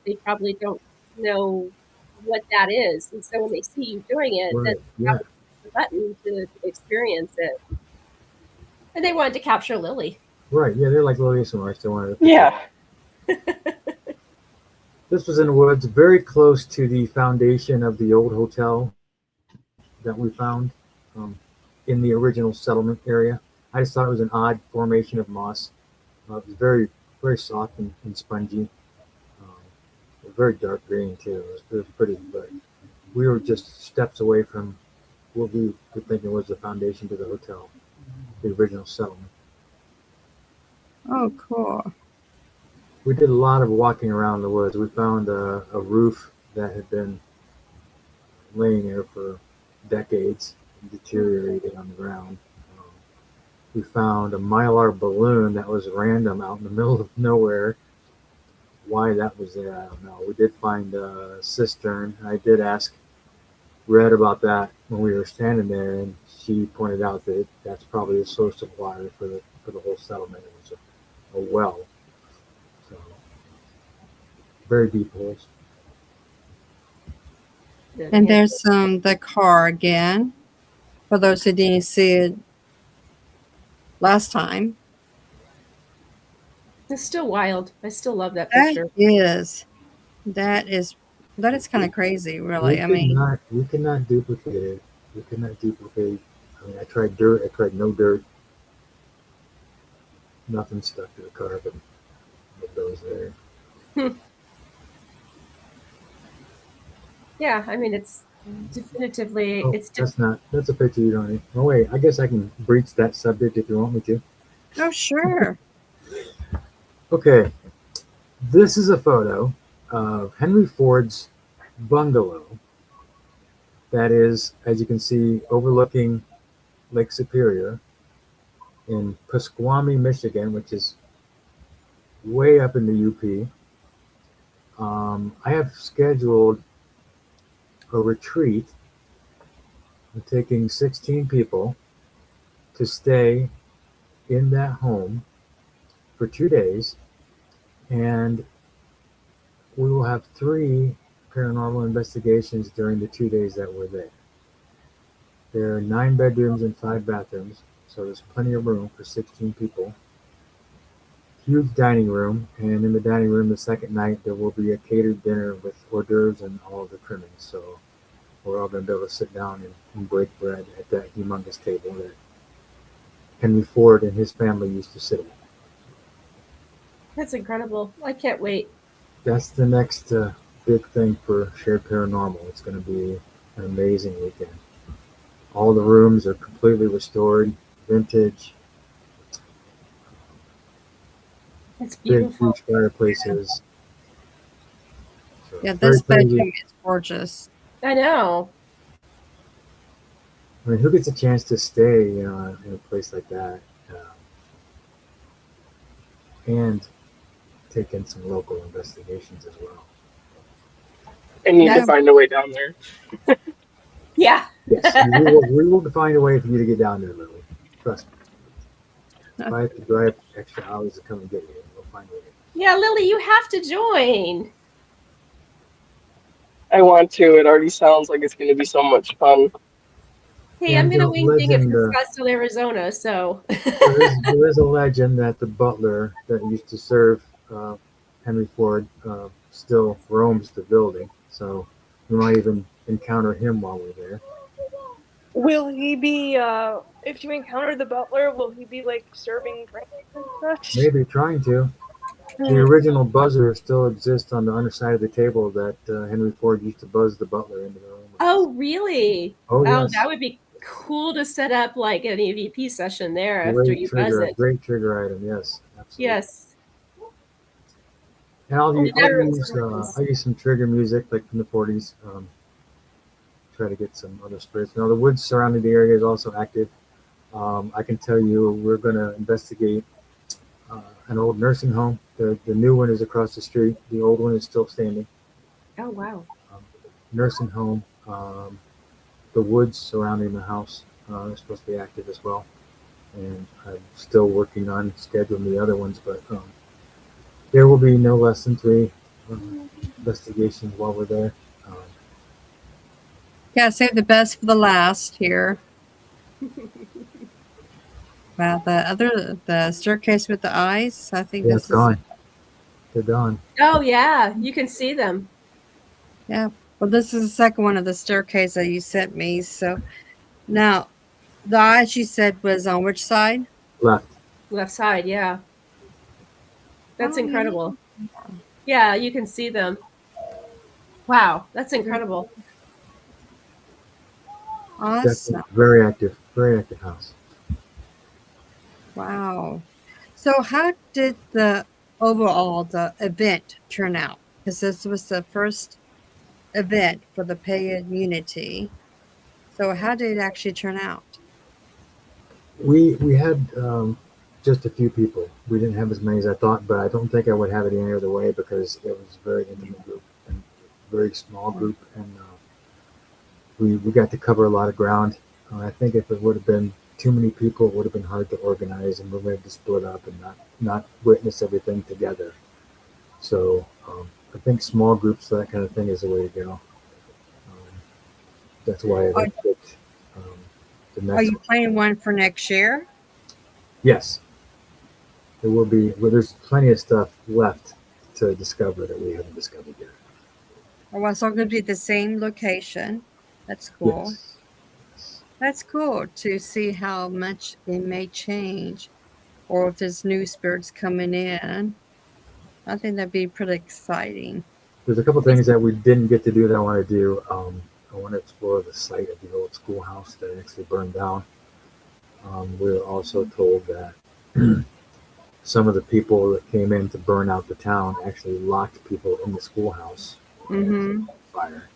they probably don't know what that is. And so when they see you doing it, right, that's yeah, the button to experience it. And they wanted to capture Lily. Right. Yeah, they're like little ASMRs. They wanted to Yeah. This was in the woods, very close to the foundation of the old hotel that we found in the original settlement area. I just thought it was an odd formation of moss. It was very, very soft and spongy. Very dark green too. It was pretty, but we were just steps away from what we were thinking was the foundation to the hotel, the original settlement. Oh, cool. We did a lot of walking around the woods. We found a roof that had been laying there for decades and deteriorated on the ground. Um, we found a mylar balloon that was random out in the middle of nowhere. Why that was there, I don't know. We did find a cistern. I did ask Red about that when we were standing there, and she pointed out that that's probably a source of water for the whole settlement. It was a well, so very deep holes. And there's the car again. For those who didn't see it last time. It's still wild. I still love that That picture. that is kind of crazy, really. We could not duplicate it. We could not duplicate. I mean, I tried dirt. I tried no dirt. Nothing stuck to the car, but it goes there. Yeah, I mean, it's definitively That's a picture you don't need. Oh wait, I guess I can breach that subject if you want me to. Oh, sure. Okay, this is a photo of Henry Ford's bungalow that is, as you can see, overlooking Lake Superior in Pasquami, Michigan, which is way up in the UP. I have scheduled a retreat. I'm taking 16 people to stay in that home for 2 days, and we will have 3 paranormal investigations during the 2 days that we're there. There are 9 bedrooms and 5 bathrooms, so there's plenty of room for 16 people. Huge dining room, and in the dining room the second night there will be a catered dinner with hors d'oeuvres and all of the trimmings. So we're all going to be able to sit down and break bread at that humongous table that Henry Ford and his family used to sit at. That's incredible. I can't wait. That's the next big thing for Shared Paranormal. It's going to be an amazing weekend. All the rooms are completely restored, vintage. It's beautiful. Big, huge fireplaces. So Yeah, this bedroom is gorgeous. I know. I mean, who gets a chance to stay, in a place like that, and take in some local investigations as well? I need to find a way down there. Yeah. Yes, we will find a way for you to get down there, Lily. Trust me. If I have to drive extra hours to come and get you, we'll find a way. Yeah, Lily, you have to join. I want to. It already sounds like it's going to be so much fun. Hey, I'm going to wing thing it from Scottsdale, Arizona, so. there is a legend that the butler that used to serve Henry Ford still roams the building, so we might even encounter him while we're there. Will he be, if you encounter the butler, will he be, like, serving drinks and such? Maybe trying to. The original buzzer still exists on the underside of the table that Henry Ford used to buzz the butler into the room. Oh, really? Oh, yes. That would be cool to set up, like, an EVP session there after you buzz it. Great trigger item, yes. Absolutely. Yes. And I'll use some trigger music, like from the 40s. Try to get some other spirits. Now, the woods surrounding the area is also active. I can tell you we're going to investigate an old nursing home. The new one is across the street. The old one is still standing. Oh, wow. Nursing home. The woods surrounding the house are supposed to be active as well. And I'm still working on scheduling the other ones, but there will be no less than 3 investigations while we're there. Yeah, save the best for the last here. Wow, the staircase with the eyes. I think Yeah, it's this is gone. They're gone. Oh yeah, you can see them. yeah. Well, this is the second one of the staircase that you sent me. So now the eyes you said was on which side? Left. Left side, yeah. That's Oh yeah. incredible. Yeah, you can see them. Wow, that's incredible. Awesome. Definitely very active house. Wow. So how did the overall the event turn out? Because this was the first event for the community. So how did it actually turn out? We had just a few people. We didn't have as many as I thought, but I don't think I would have it any other way because it was a very intimate group and very small group, and we got to cover a lot of ground. I think if it would have been too many people, it would have been hard to organize, and we would have to split up and not witness everything together. So I think small groups, that kind of thing, is the way to go. That's why I Are, picked the are next you one. planning one for next year? Yes, there will be. Well, there's plenty of stuff left to discover that we haven't discovered yet. Or was it going to be the same location? That's cool. Yes. Yes. That's cool to see how much it may change or if there's new spirits coming in. I think that'd be pretty exciting. There's a couple things that we didn't get to do that I want to do. I want to explore the site of the old schoolhouse that actually burned down. We were also told that some of the people that came in to burn out the town actually locked people in the schoolhouse and set Mm-hmm. it on fire.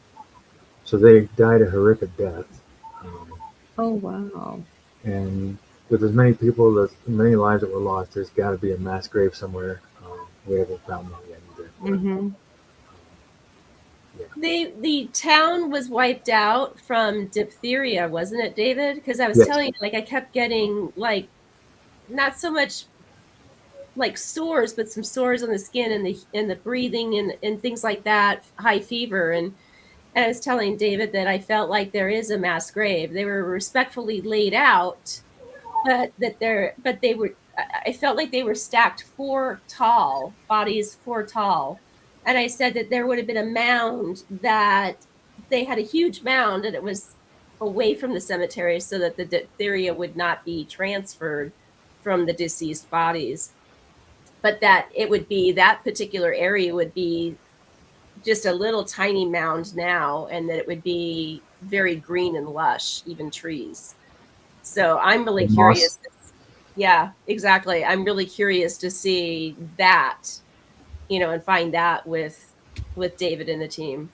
So they died a horrific death. Um, Oh, wow. and with as many people, as many lives that were lost, there's got to be a mass grave somewhere. We haven't found one yet either. Mm-hmm. The town was wiped out from diphtheria, wasn't it, David? Because I was Yes. telling you, like I kept getting like not so much like sores, but some sores on the skin and the breathing and things like that, high fever. And I was telling David that I felt like there is a mass grave. They were respectfully laid out, but they were I felt like they were stacked 4 tall, bodies 4 tall. And I said that there would have been a mound, that they had a huge mound and it was away from the cemetery so that the diphtheria would not be transferred from the deceased bodies. But that it would be, that particular area would be just a little tiny mound now, and that it would be very green and lush, even trees. So I'm really The moss. curious. Yeah, exactly. I'm really curious to see that, and find that with David and the team.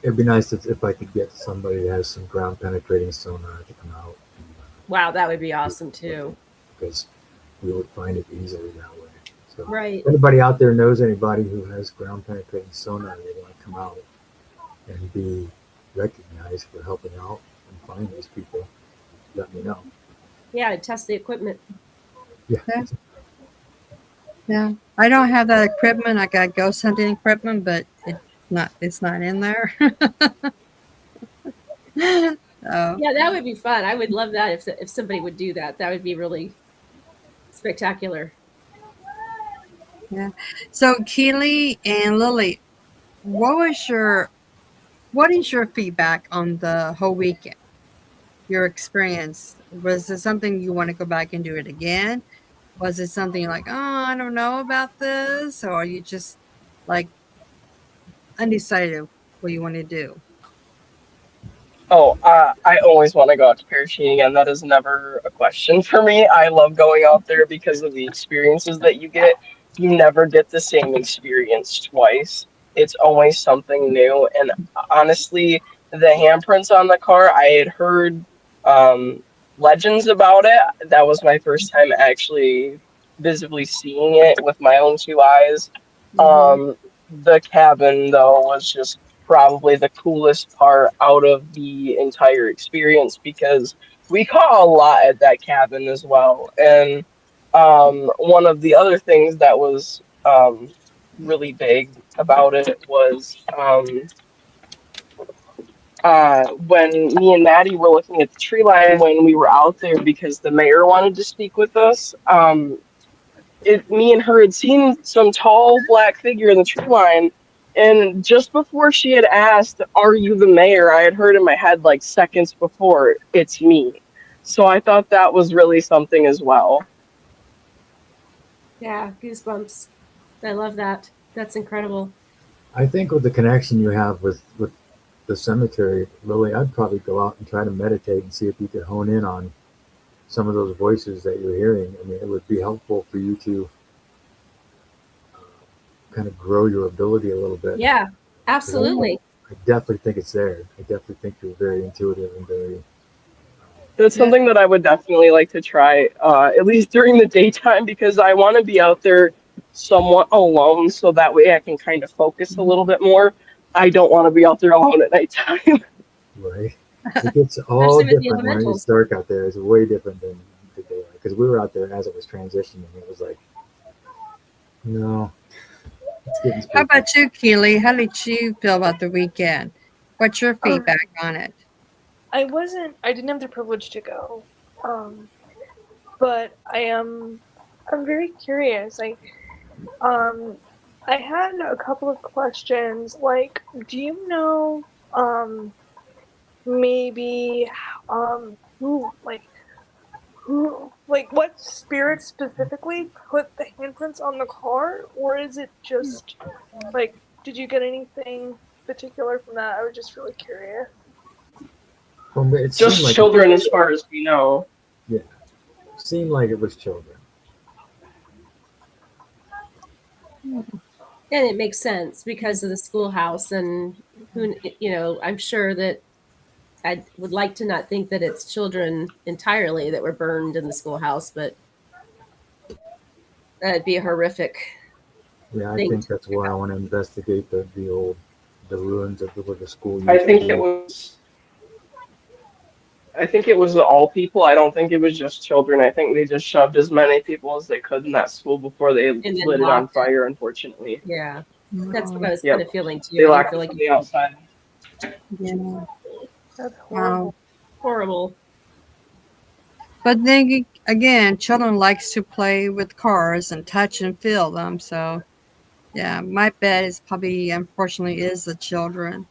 It'd be nice if I could get somebody that has some ground penetrating sonar to come out. And, Wow, that would be awesome too. because we would find it easily that way. So, Right. if anybody out there knows anybody who has ground penetrating sonar, and they want to come out and be recognized for helping out and find these people, let me know. Yeah, test the equipment. Yeah. Yeah. Yeah. I don't have that equipment. I got ghost hunting equipment, but it's not in there. So Yeah, that would be fun. I would love that if somebody would do that. That would be really spectacular. yeah. So Keely and Lily, what is your feedback on the whole weekend? Your experience? Was it something you want to go back and do it again? Was it something like, oh, I don't know about this? Or are you just like undecided what you want to do? Oh, I always want to go out to Pere Cheney again. That is never a question for me. I love going out there because of the experiences that you get. You never get the same experience twice. It's always something new. And honestly, the handprints on the car, I had heard legends about it. That was my first time actually visibly seeing it with my own 2 eyes. Mm-hmm. The cabin, though, was just probably the coolest part out of the entire experience because we caught a lot at that cabin as well. And one of the other things that was really big about it was when me and Maddie were looking at the tree line when we were out there because the mayor wanted to speak with us. Me and her had seen some tall black figure in the tree line, and just before she had asked, "Are you the mayor?" I had heard in my head like seconds before, "It's me." So I thought that was really something as well. Yeah, goosebumps. I love that. That's incredible. I think with the connection you have with the cemetery, Lily, I'd probably go out and try to meditate and see if you could hone in on some of those voices that you're hearing. I mean, it would be helpful for you to kind of grow your ability a little bit. Yeah, absolutely. I definitely think it's there. I definitely think you're very intuitive and very. That's something that I would definitely like to try, at least during the daytime, because I want to be out there somewhat alone, so that way I can kind of focus a little bit more. I don't want to be out there alone at nighttime. Right. It gets all Especially with the different when it's elementals. dark out there. It's way different than the daylight. Because we were out there as it was transitioning. It was like, no, it's getting spooky. How about you, Keely? How did you feel about the weekend? What's your feedback on it? I didn't have the privilege to go. But I'm very curious. I had a couple of questions. Like, do you know, maybe, who, what spirit specifically put the handprints on the car? Or is it just, like, did you get anything particular from that? I was just really curious. Well, it Just seemed like children, as far as we know. it seemed like it was children. And it makes sense because of the schoolhouse, and who, I'm sure that I would like to not think that it's children entirely that were burned in the schoolhouse, but that'd be a horrific. Yeah, I thing think to that's why I want to investigate the ruins of where the school. I used think to it be. was. I think it was all people. I don't think it was just children. I think they just shoved as many people as they could in that school before they and then lit it on locked. fire, unfortunately. Yeah, that's what I was Yep. kind of feeling too. They I locked feel it like from the outside. Yeah. That's horrible. Wow. horrible. But then again, children likes to play with cars and touch and feel them. So, yeah, my bet is probably, unfortunately, is the children.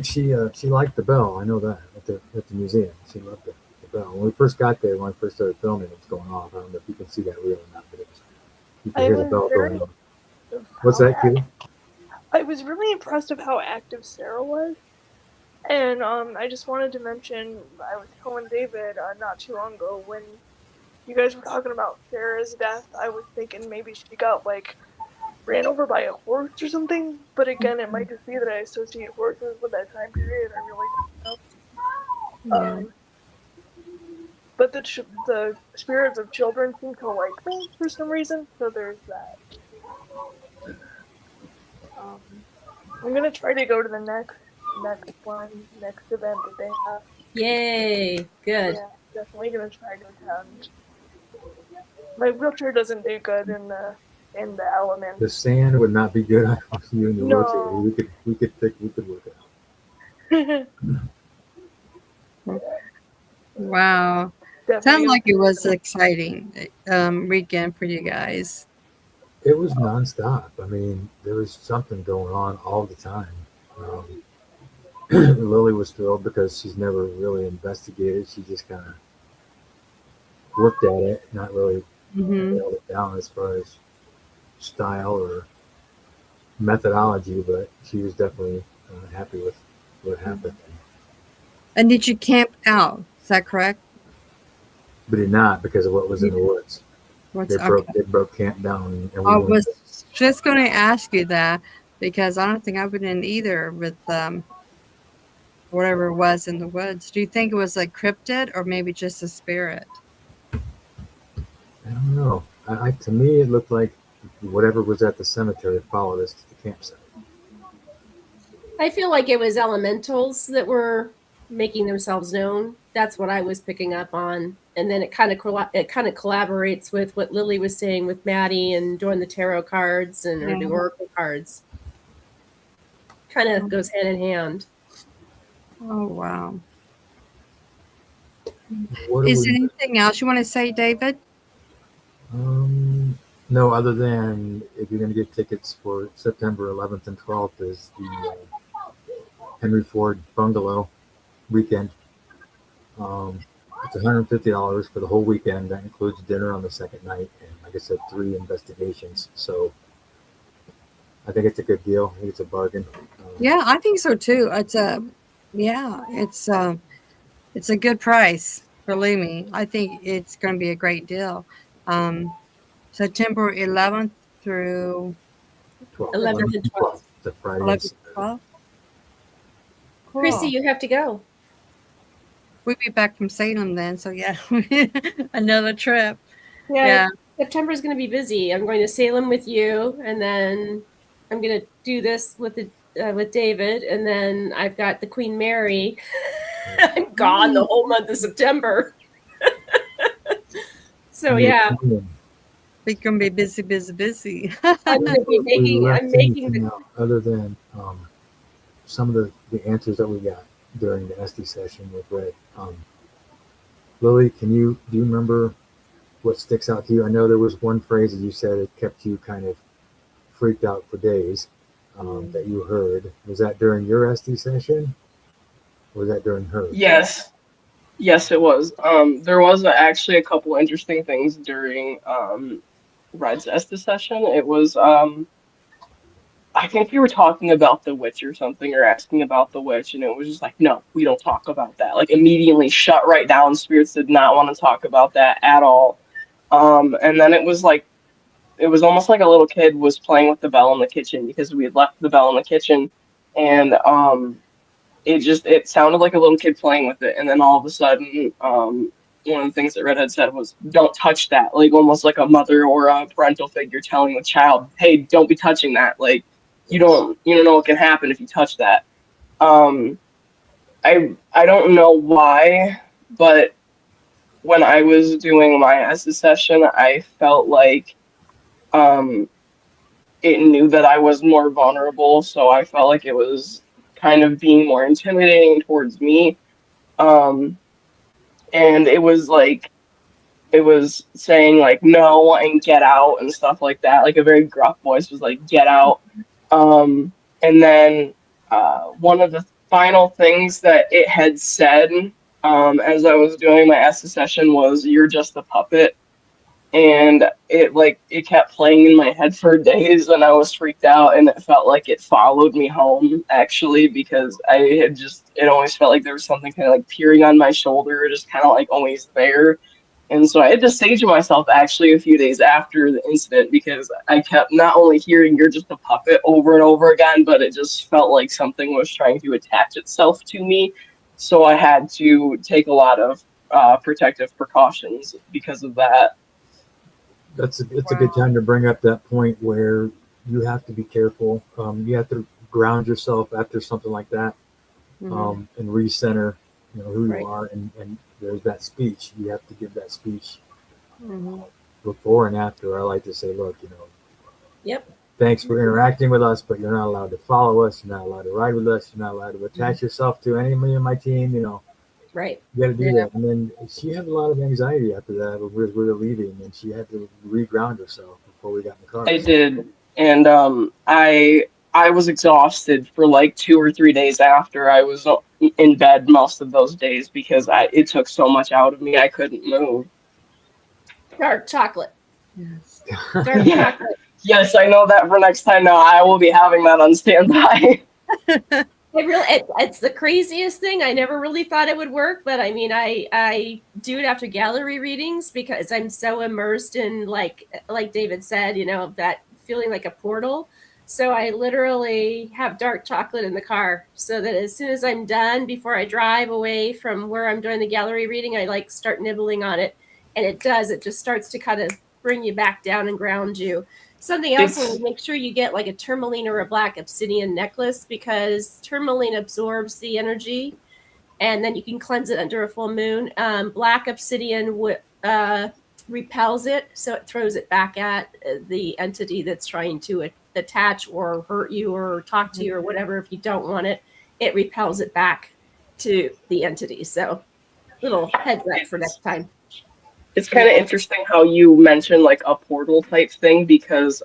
She liked the bell. I know that at the museum. She loved the bell. When we first got there, when I first started filming, it was going off. I don't know if you can see that reel or not, but you can I hear the was bell very going off. What's that, Keely? I was really impressed of how active Sarah was. And I just wanted to mention, I was telling David not too long ago when you guys were talking about Sarah's death, I was thinking maybe she got ran over by a horse or something. But again, it might just be that I associate horses with that time period. I really don't know. But the spirits of children seem to like them for some reason, so there's that. I'm gonna try to go to the next event that they have. Yay! Good. Yeah, definitely gonna try to attend. My wheelchair doesn't do good in the elements. The sand would not be good on you in the No. wheelchair. We could work it out. Wow. Definitely Sounds like it was exciting weekend for you guys. It was nonstop. I mean, there was something going on all the time. Lily was thrilled because she's never really investigated. She just kind of worked at it, not really nailed it down as far as style or methodology, but she was definitely happy with what happened. And did you camp out? Is that correct? But did not because of what was in the woods. They broke camp down. And I was just going to ask you that because I don't think I would in either with whatever it was in the woods. Do you think it was a cryptid or maybe just a spirit? I don't know. To me, it looked like whatever was at the cemetery followed us to the campsite. I feel like it was elementals that were making themselves known. That's what I was picking up on. And then it kind of collaborates with what Lily was saying with Maddie and doing the tarot cards or the oracle cards. Kind of goes hand in hand. Oh, wow. What do Is there we? anything else you want to say, David? No, other than if you're going to get tickets for September 11th and 12th is the Henry Ford Bungalow weekend. It's $150 for the whole weekend. That includes dinner on the second night and, like I said, 3 investigations. So I think it's a good deal. I think it's a bargain. Yeah, I think so too. It's a good price. Believe me, I think it's going to be a great deal. September 11th through 12th, 11th 11th and and 12th. 12th. It's a Friday and 11th, Saturday. 12th. Chrissy, Cool. you have to go. We'll be back from Salem then. So yeah, another trip. Yeah, Yeah. September is going to be busy. I'm going to Salem with you, and then I'm going to do this with David, and then I've got the Queen Mary. I'm gone the whole month of September. So You're yeah, fine. We're gonna be busy, busy, busy. I'm going to be We making. left I'm making anything the. out other than some of the answers that we got during the SD session with Red. Lily, do you remember what sticks out to you? I know there was one phrase that you said it kept you kind of freaked out for days that you heard. Was that during your SD session? Or was that during hers? Yes. Yes, it was. There was actually a couple interesting things during Red's Estes session. It was I think you were talking about the witch or something, or asking about the witch, and it was just like, no, we don't talk about that. Like immediately shut right down. Spirits did not want to talk about that at all. And then it was almost like a little kid was playing with the bell in the kitchen because we had left the bell in the kitchen, and it sounded like a little kid playing with it, and then all of a sudden, one of the things that Redhead said was, "Don't touch that," like almost like a mother or a parental figure telling the child, "Hey, don't be touching that." Like Yes. you don't know what can happen if you touch that. Um, I don't know why, but when I was doing my Estes session, I felt like um it knew that I was more vulnerable, so I felt like it was kind of being more intimidating towards me. Um, and it was saying like no and get out and stuff like that. Like a very gruff voice was like get out. And then one of the final things that it had said as I was doing my Estes session was "You're just a puppet." And it kept playing in my head for days, and I was freaked out, and it felt like it followed me home actually, because it always felt like there was something kind of like peering on my shoulder, just kind of like always there. And so I had to say to myself actually a few days after the incident, because I kept not only hearing "you're just a puppet" over and over again, but it just felt like something was trying to attach itself to me. So I had to take a lot of protective precautions because of that. It's a good time to bring up that point where you have to be careful. You have to ground yourself after something like that, and recenter, who Right. you are, and there's that speech. You have to give that speech Mm-hmm. before and after. I like to say, look, Yep. thanks for interacting with us, but you're not allowed to follow us. You're not allowed to ride with us. You're not allowed to attach yourself to any of my team. Right. You got to do Yeah. that. And then she had a lot of anxiety after that when we were leaving, and she had to re-ground herself before we got in the car. I did, and I was exhausted for like 2 or 3 days after. I was in bed most of those days because it took so much out of me. I couldn't move. Dark chocolate. Yes. Dark Yeah. chocolate. Yes, I know that for next time. Now I will be having that on standby. It's the craziest thing. I never really thought it would work, but I mean, I do it after gallery readings because I'm so immersed in like David said, that feeling like a portal. So I literally have dark chocolate in the car so that as soon as I'm done, before I drive away from where I'm doing the gallery reading, I like start nibbling on it, and it just starts to kind of bring you back down and ground you. Something else, It's make sure you get like a tourmaline or a black obsidian necklace, because tourmaline absorbs the energy and then you can cleanse it under a full moon. Black obsidian repels it, so it throws it back at the entity that's trying to attach or hurt you or talk to you or whatever. If you don't want it, it repels it back. to the entity. So little heads up for next time. It's kind of interesting how you mentioned like a portal type thing because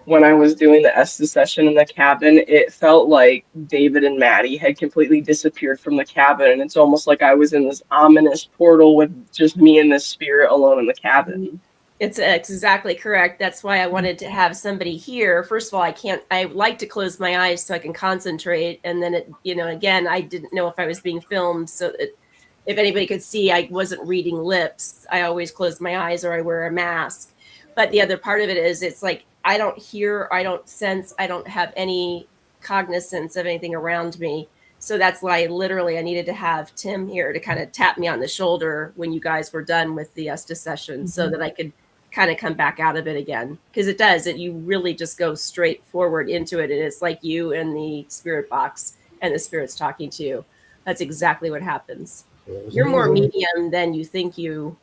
when I was doing the Estes session in the cabin, it felt like David and Maddie had completely disappeared from the cabin, and it's almost like I was in this ominous portal with just me and this spirit alone in the cabin. It's exactly correct. That's why I wanted to have somebody here. First of all, I like to close my eyes so I can concentrate. And then again, I didn't know if I was being filmed. So if anybody could see, I wasn't reading lips. I always close my eyes or I wear a mask. But the other part of it is it's like, I don't hear, I don't sense, I don't have any cognizance of anything around me. So that's why I needed to have Tim here to kind of tap me on the shoulder when you guys were done with the Estes session so that I could kind of come back out of it again. Because it does, you really just go straight forward into it. And it's like you and the spirit box and the spirit's talking to you. That's exactly what happens. You're more medium than you think you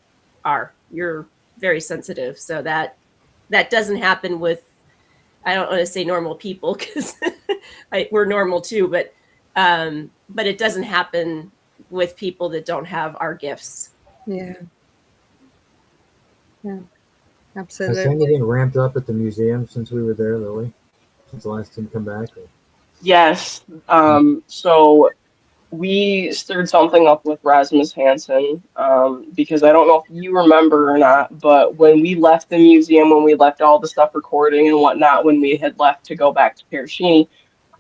are. You're very sensitive. So that doesn't happen with, I don't want to say normal people because we're normal too, but it doesn't happen with people that don't have our gifts. Yeah. Has Absolutely. anything ramped up at the museum since we were there, Lily? Since the last time come back? Yes. So we stirred something up with Rasmus Hansen because I don't know if you remember or not, but when we left the museum, when we left all the stuff recording and whatnot, when we had left to go back to Pere Cheney,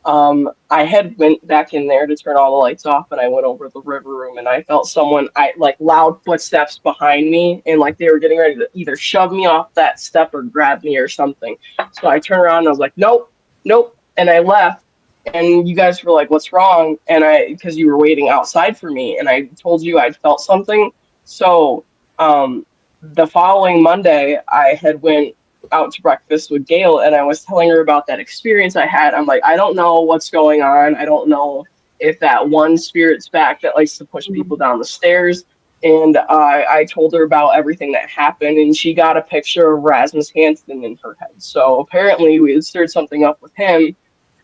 I had went back in there to turn all the lights off, and I went over to the river room, and I felt loud footsteps behind me, and like they were getting ready to either shove me off that step or grab me or something. So I turned around and I was like, nope, and I left. And you guys were like, what's wrong? And because you were waiting outside for me, and I told you I'd felt something. So the following Monday, I had went out to breakfast with Gail, and I was telling her about that experience I had. I'm like, I don't know what's going on. I don't know if that one spirit's back that likes to push people down the stairs. And I told her about everything that happened, and she got a picture of Rasmus Hansen in her head. So apparently we had stirred something up with him.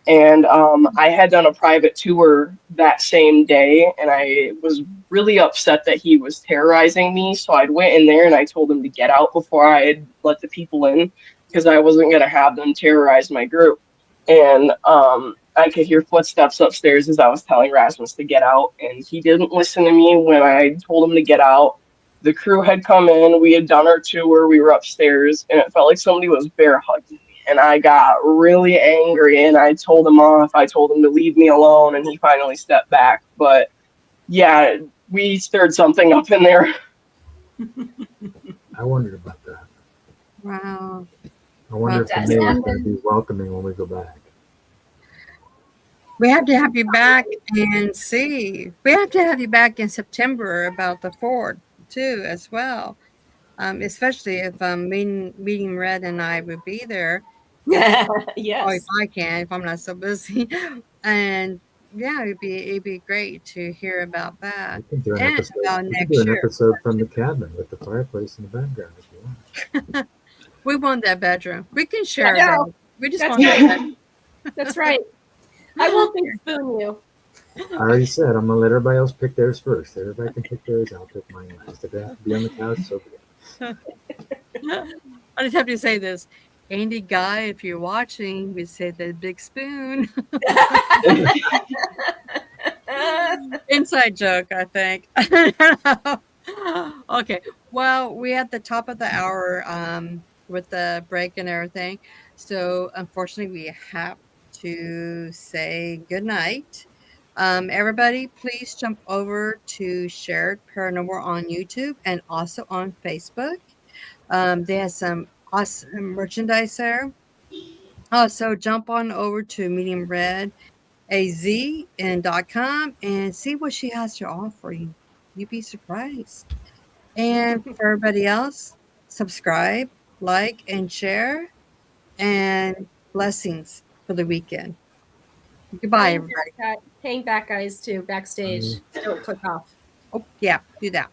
And I had done a private tour that same day, and I was really upset that he was terrorizing me. So I went in there and I told him to get out before I had let the people in, because I wasn't going to have them terrorize my group. And I could hear footsteps upstairs as I was telling Rasmus to get out, and he didn't listen to me when I told him to get out. The crew had come in, we had done our tour, we were upstairs, and it felt like somebody was bear hugging me. And I got really angry, and I told him off. I told him to leave me alone, and he finally stepped back. But yeah, we stirred something up in there. I wondered about that. Wow. I wonder if the mail is going to be welcoming when we go back. We have to have you back and see. We have to have you back in September about the Ford too, as well. Especially if meeting Red and I would be there. Yes. Or if I can, if I'm not so busy. And yeah, it'd be great to hear about that. We can do an And episode. about We can next do an year. episode from the cabin with the fireplace in the background if you want. We want that bedroom. We can share I know. that. We just That's want that bedroom. That's right. I won't think spoon you. I already said I'm gonna let everybody else pick theirs first. Everybody can pick theirs. I'll pick mine last. If they have to be on the couch, so be it. I just have to say this. Andy Guy, if you're watching, we say the big spoon. Inside joke, I think. Okay. Well, we at the top of the hour with the break and everything. So unfortunately we have to say good night. Everybody, please jump over to Shared.Paranormal on YouTube and also on Facebook. They have some awesome merchandise there. Also, jump on over to Medium Red AZ.com and see what she has to offer you. You'd be surprised. And for everybody else, subscribe, like, and share. And blessings for the weekend. Goodbye, everybody. Hang back, guys, too, backstage. Don't click off. Oh, yeah, do that.